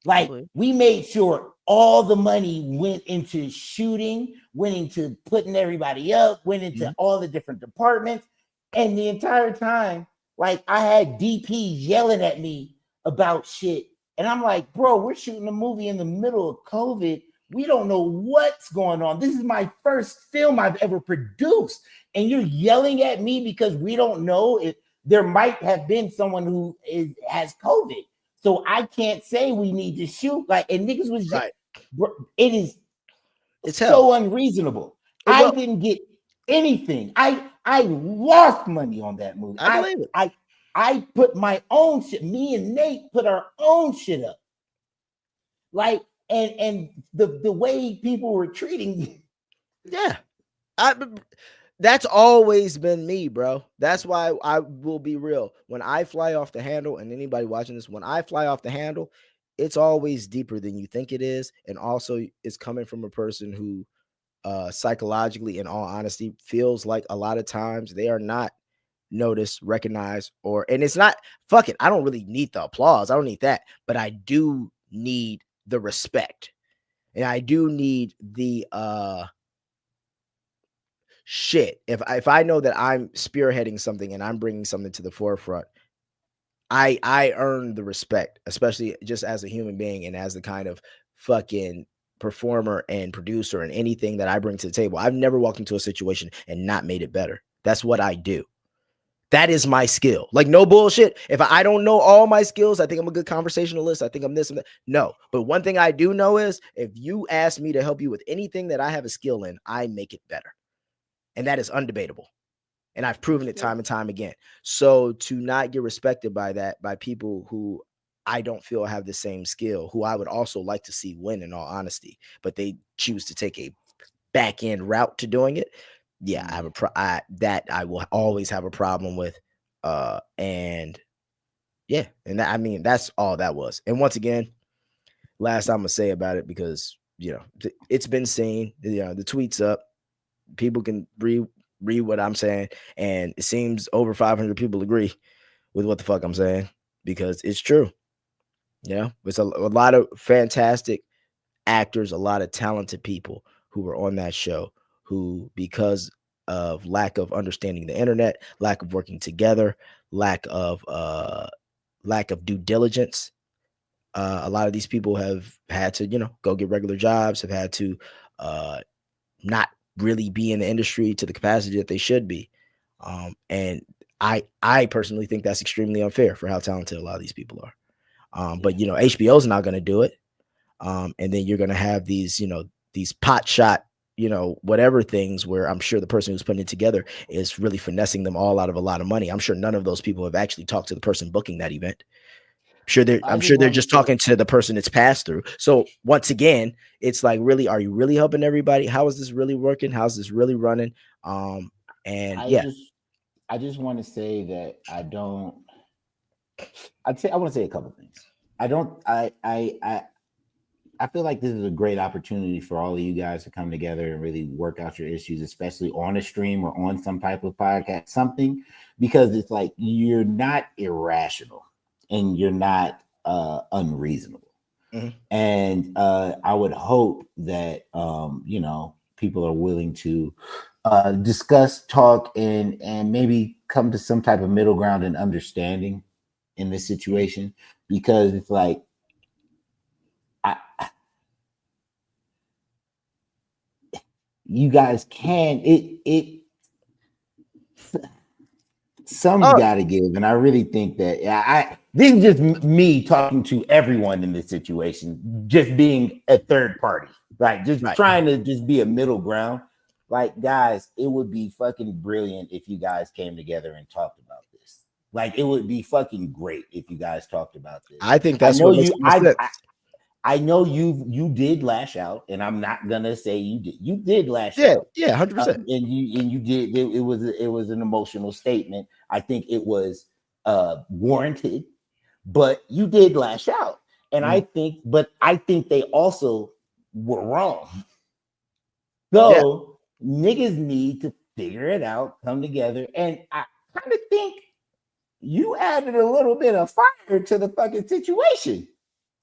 Like, we made sure all the money went into shooting, went into putting everybody up, went into all the different departments. And the entire time, like, I had DPs yelling at me about shit. And I'm like, bro, we're shooting a movie in the middle of COVID. We don't know what's going on. This is my first film I've ever produced. And you're yelling at me because we don't know if there might have been someone who has COVID. So I can't say we need to shoot. Like, and niggas was right. It's so unreasonable. I didn't get anything. I lost money on that movie. I believe it. I put my own shit. Me and Nate put our own shit up. Like, and the way people were treating me. Yeah. That's always been me, bro. That's why I will be real. When I fly off the handle, and anybody watching this, when I fly off the handle, it's always deeper than you think it is. And also it's coming from a person who psychologically, in all honesty, feels like a lot of times they are not noticed, recognized, and it's not, fuck it, I don't really need the applause. I don't need that. But I do need the respect. And I do need the shit. If I know that I'm spearheading something and I'm bringing something to the forefront, I earn the respect, especially just as a human being and as the kind of fucking performer and producer and anything that I bring to the table. I've never walked into a situation and not made it better. That's what I do. That is my skill. Like, no bullshit. If I don't know all my skills, I think I'm a good conversationalist. I think I'm this and that. No. But one thing I do know is if you ask me to help you with anything that I have a skill in, I make it better. And that is undebatable. And I've proven it time and time again. So to not get respected by that, by people who I don't feel have the same skill, who I would also like to see win, in all honesty, but they choose to take a back end route to doing it. Yeah, I have that I will always have a problem with. And yeah, and that, I mean, that's all that was. And once again, last I'm gonna say about it, because it's been seen, the tweet's up, people can read what I'm saying, and it seems over 500 people agree with what the fuck I'm saying, because it's true. It's a lot of fantastic actors, a lot of talented people who were on that show, who, because of lack of understanding the internet, lack of working together, lack of due diligence, a lot of these people have had to go get regular jobs, have had to not really be in the industry to the capacity that they should be. And I personally think that's extremely unfair for how talented a lot of these people are. But HBO is not going to do it. And then you're going to have these pot shot, whatever things, where I'm sure the person who's putting it together is really finessing them all out of a lot of money. I'm sure none of those people have actually talked to the person booking that event. I'm sure they're just talking to the person it's passed through. So once again, it's like, really, are you really helping everybody? How is this really working? How's this really running? I just want to say that I want to say a couple things. I feel like this is a great opportunity for all of you guys to come together and really work out your issues, especially on a stream or on some type of podcast, something, because it's like you're not irrational and you're not unreasonable. Mm-hmm. And I would hope that people are willing to discuss, talk, and maybe come to some type of middle ground and understanding in this situation, because it's like you guys can some's got to give, and I really think that this is just me talking to everyone in this situation, just being a third party, right? Trying to just be a middle ground. Like, guys, it would be fucking brilliant if you guys came together and talked about this. Like, it would be fucking great if you guys talked about this. I think that's what makes sense. I know you did lash out, and I'm not gonna say you did. You did lash out. Yeah, 100%. And you did. It was an emotional statement. I think it was warranted, but you did lash out, and I think they also were wrong. So niggas need to figure it out, come together, and I kind of think you added a little bit of fire to the fucking situation.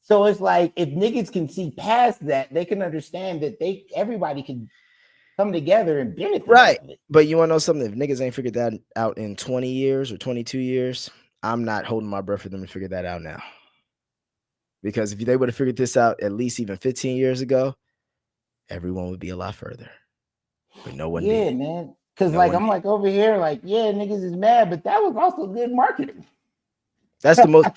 So it's like, if niggas can see past that, they can understand that everybody can come together and benefit. Right. But you want to know something? If niggas ain't figured that out in 20 years or 22 years, I'm not holding my breath for them to figure that out now. Because if they would have figured this out at least even 15 years ago, everyone would be a lot further. But no one did. Yeah, man. Because I'm like over here, like, yeah, niggas is mad, but that was also good marketing. That's the most.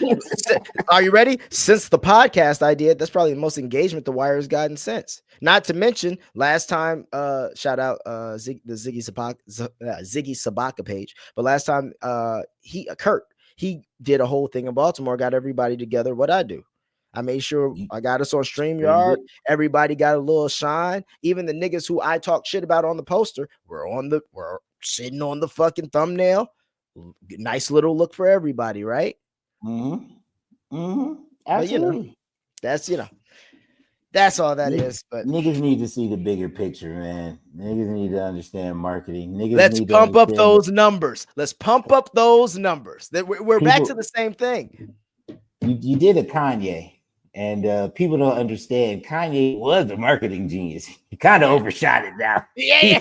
Are you ready? Since the podcast I did, that's probably the most engagement the Wire has gotten since. Not to mention, last time, shout out the Ziggy Sabaka page. But last time, Kurt did a whole thing in Baltimore, got everybody together. What I do, I made sure I got us on StreamYard. Everybody got a little shine. Even the niggas who I talk shit about on the poster were sitting on the fucking thumbnail. Nice little look for everybody, right? Absolutely. But, that's all that is. But niggas need to see the bigger picture, man. Niggas need to understand marketing. Let's pump up those numbers. Let's pump up those numbers. We're back to the same thing. You did a Kanye, and people don't understand. Kanye was a marketing genius. He kind of overshot it now. Yeah, he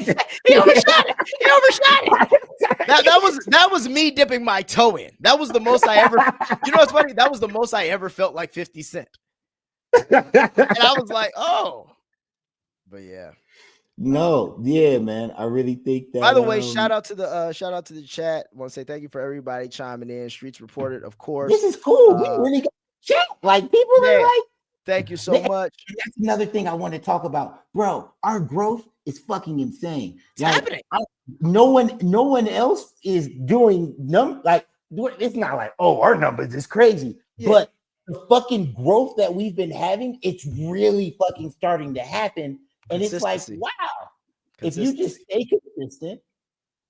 overshot it. He overshot it. That was me dipping my toe in. That was the most I ever. You know what's funny? That was the most I ever felt like 50 Cent. And I was like, oh. But yeah. No, yeah, man. I really think that. By the way, shout out to the chat. I want to say thank you for everybody chiming in. Streets reported, of course. This is cool. We really got chat. Like people are like, thank you so much. That's another thing I want to talk about, bro. Our growth is fucking insane. It's happening. No one else is doing it's not like, oh, our numbers is crazy, but the fucking growth that we've been having, it's really fucking starting to happen. And it's like, wow, if you just stay consistent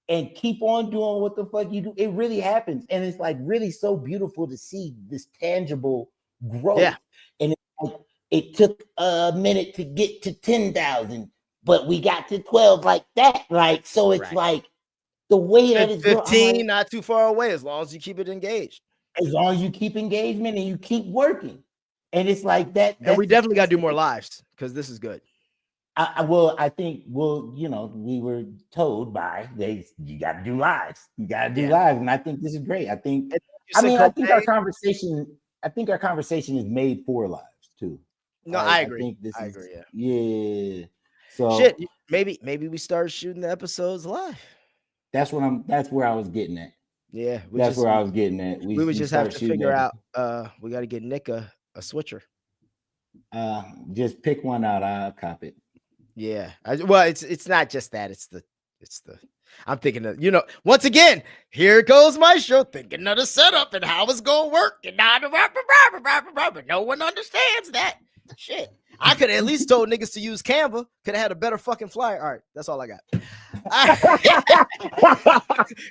and keep on doing what the fuck you do, it really happens. And it's like really so beautiful to see this tangible growth. Yeah. And it's like, it took a minute to get to 10,000, but we got to 12 like that. Like, so it's like the way that it's 15, like, not too far away, as long as you keep it engaged. As long as you keep engagement and you keep working. And it's like that. And we definitely got to do more lives because this is good. I think we were told you got to do lives. You got to do lives. And I think this is great. I think our conversation is made for lives too. No, I agree. I agree. Yeah. So shit, maybe we start shooting the episodes live. That's where I was getting at. Yeah, that's where I was getting at. We would just have to figure out. We got to get Nick a switcher. Just pick one out. I'll cop it. Yeah. It's not just that. It's the. I'm thinking of, once again, here goes my show, thinking of the setup and how it's gonna work, and but no one understands that shit. I could have at least told niggas to use Canva. Could have had a better fucking flyer. All right, that's all I got. What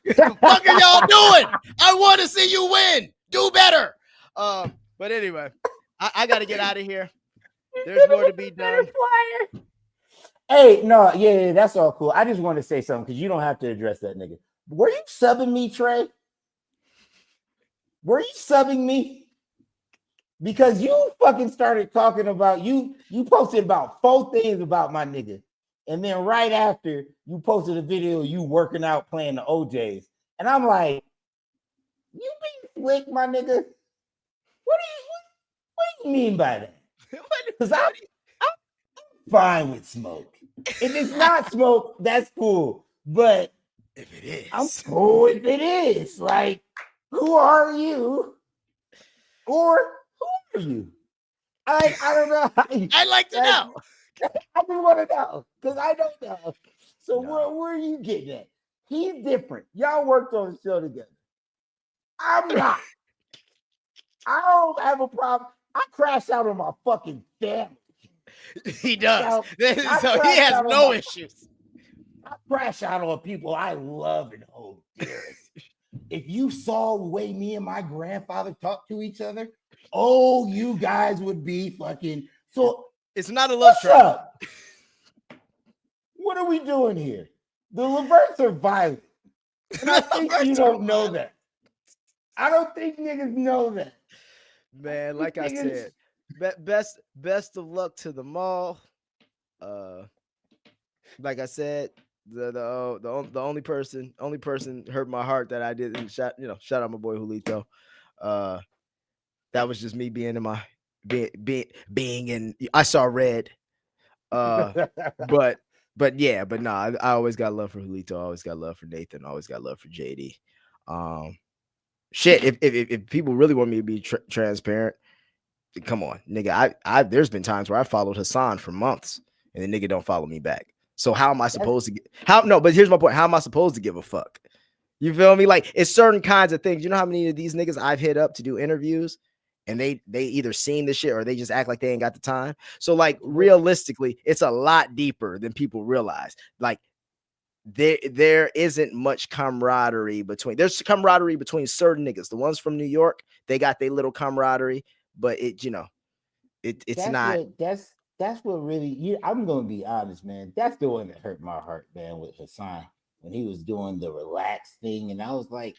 the fuck are y'all doing? I want to see you win. Do better. But anyway, I got to get out of here. There's more to be done. Hey, no, yeah, that's all cool. I just want to say something because you don't have to address that nigga. Were you subbing me, Trey? Were you subbing me? Because you fucking started talking about you posted about 4 things about my nigga. And then right after you posted a video of you working out playing the OJs. And I'm like, you be slick, my nigga. What do you mean by that? Because I'm fine with smoke. If it's not smoke, that's cool. But if it is, I'm cool if it is. Like, who are you? Or who are you? I don't know. I'd like to know. I just want to know because I don't know. So where are you getting at? He's different. Y'all worked on the show together. I'm not. I don't have a problem. I crash out on my fucking family. He does. So he has no issues. I crash out on people I love and hold dearest. If you saw the way me and my grandfather talk to each other, oh, you guys would be fucking so. It's not a love trap. What are we doing here? The Leverts are violent. And I think you don't know that. I don't think niggas know that. Man, like I said, best of luck to them all. Like I said, the only person hurt my heart that I didn't shout out my boy Julito. That was just me being in my being in. I saw red. But no, I always got love for Julito. I always got love for Nathan. I always got love for JD. Shit, if people really want me to be transparent, come on, nigga. I there's been times where I followed Hassan for months and the nigga don't follow me back. So how am I supposed to but here's my point. How am I supposed to give a fuck? You feel me? Like, it's certain kinds of things. You know how many of these niggas I've hit up to do interviews and they either seen this shit or they just act like they ain't got the time. So like realistically, it's a lot deeper than people realize. Like there isn't much camaraderie between. There's camaraderie between certain niggas. The ones from New York, they got their little camaraderie, but it's not. That's what really. I'm gonna be honest, man. That's the one that hurt my heart, man, with Hassan when he was doing the relaxed thing, and I was like,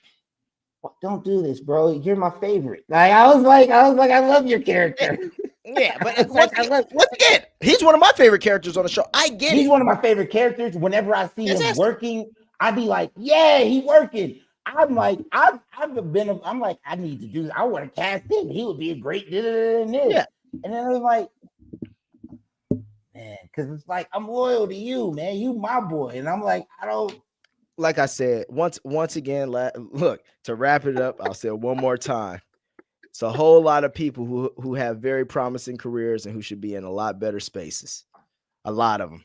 well, don't do this, bro. You're my favorite. Like I was like, I love your character. Yeah, but once again, he's one of my favorite characters on the show. I get it. He's one of my favorite characters. Whenever I see him working, I'd be like, yeah, he working. I'm like, I'm like, I need to do this. I want to cast him. He would be a great this. Yeah. And then I was like, man, because it's like I'm loyal to you, man. You my boy, and I'm like, I don't. Like I said, once again, look, to wrap it up, I'll say it one more time. It's a whole lot of people who have very promising careers and who should be in a lot better spaces. A lot of them.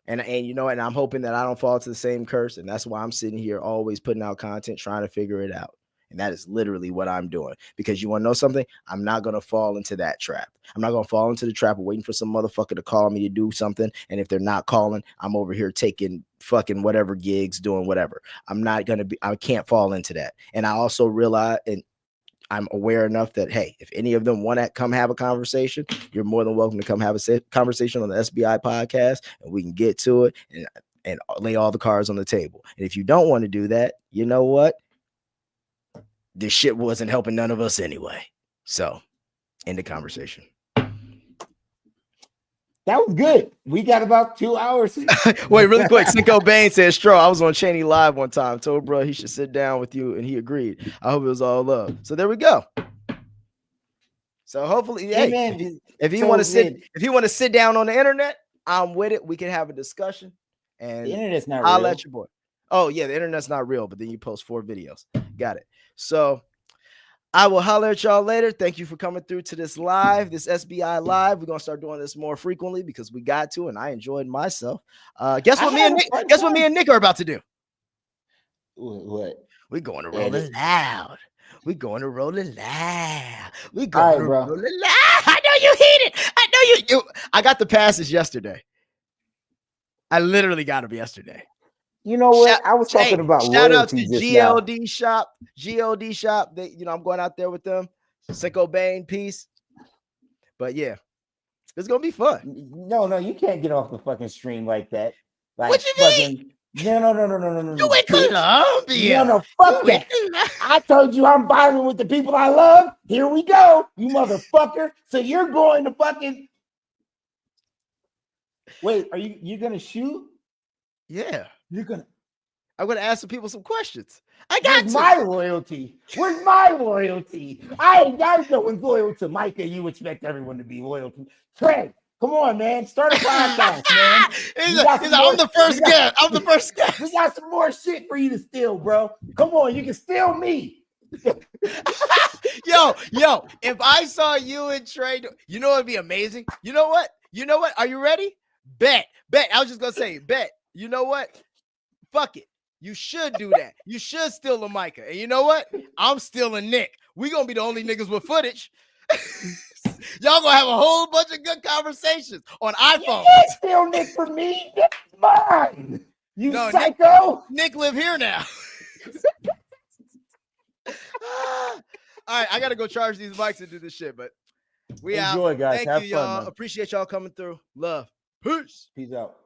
And you know, and I'm hoping that I don't fall to the same curse. And that's why I'm sitting here always putting out content, trying to figure it out. And that is literally what I'm doing. Because you want to know something? I'm not going to fall into that trap. I'm not going to fall into the trap of waiting for some motherfucker to call me to do something. And if they're not calling, I'm over here taking fucking whatever gigs, doing whatever. I can't fall into that. And I also realize, and I'm aware enough that, hey, if any of them want to come have a conversation, you're more than welcome to come have a conversation on the SBI podcast, and we can get to it and lay all the cards on the table. And if you don't want to do that, you know what? This shit wasn't helping none of us anyway. So, end the conversation. That was good. We got about 2 hours. Wait, really quick. Cinco Bain said, Stro, I was on Cheney Live one time. Told bro he should sit down with you, and he agreed. I hope it was all love. So there we go. So hopefully, hey, man, if he want to sit down on the internet, I'm with it. We can have a discussion. And the internet's not I'll real. let your boy. Oh, yeah, the internet's not real, but then you post 4 videos. Got it. So I will holler at y'all later. Thank you for coming through to this live, this SBI live. We're gonna start doing this more frequently because we got to, and I enjoyed myself. Guess what me and Nick are about to do? What? We're going to Rolling Loud. We're going to Rolling Loud. We're going to Rolling Loud. I know you heated. I know you. I got the passes yesterday. I literally got them yesterday. You know what? I was talking about shout out to GLD now. Shop. GLD Shop. They, I'm going out there with them. Cinco Bain, peace. But yeah, it's gonna be fun. No, you can't get off the fucking stream like that. Like, what you mean? No. You in Colombia? No, fuck that. I told you I'm vibing with the people I love. Here we go, you motherfucker. So you're going to fucking wait? Are you gonna shoot? Yeah. I'm gonna ask some people some questions. I got my loyalty. Where's my loyalty? I know one's loyal to Micah. You expect everyone to be loyal to Trey. Come on, man. Start a podcast, man. I'm the first guest. I'm the first guest. We got some more shit for you to steal, bro. Come on, you can steal me. yo, if I saw you and Trey, you know it'd be amazing. You know what? Are you ready? Bet. I was just gonna say, bet. You know what? Fuck it. You should do that. You should steal LeMicah. And you know what? I'm stealing Nick. We gonna be the only niggas with footage. Y'all gonna have a whole bunch of good conversations on iPhone. You can't steal Nick from me. Nick's mine. You psycho. Nick live here now. All right, I gotta go charge these mics and do this shit, but we enjoy, out. Guys. Thank have you, fun, y'all. man. Appreciate y'all coming through. Love. Peace. Peace out.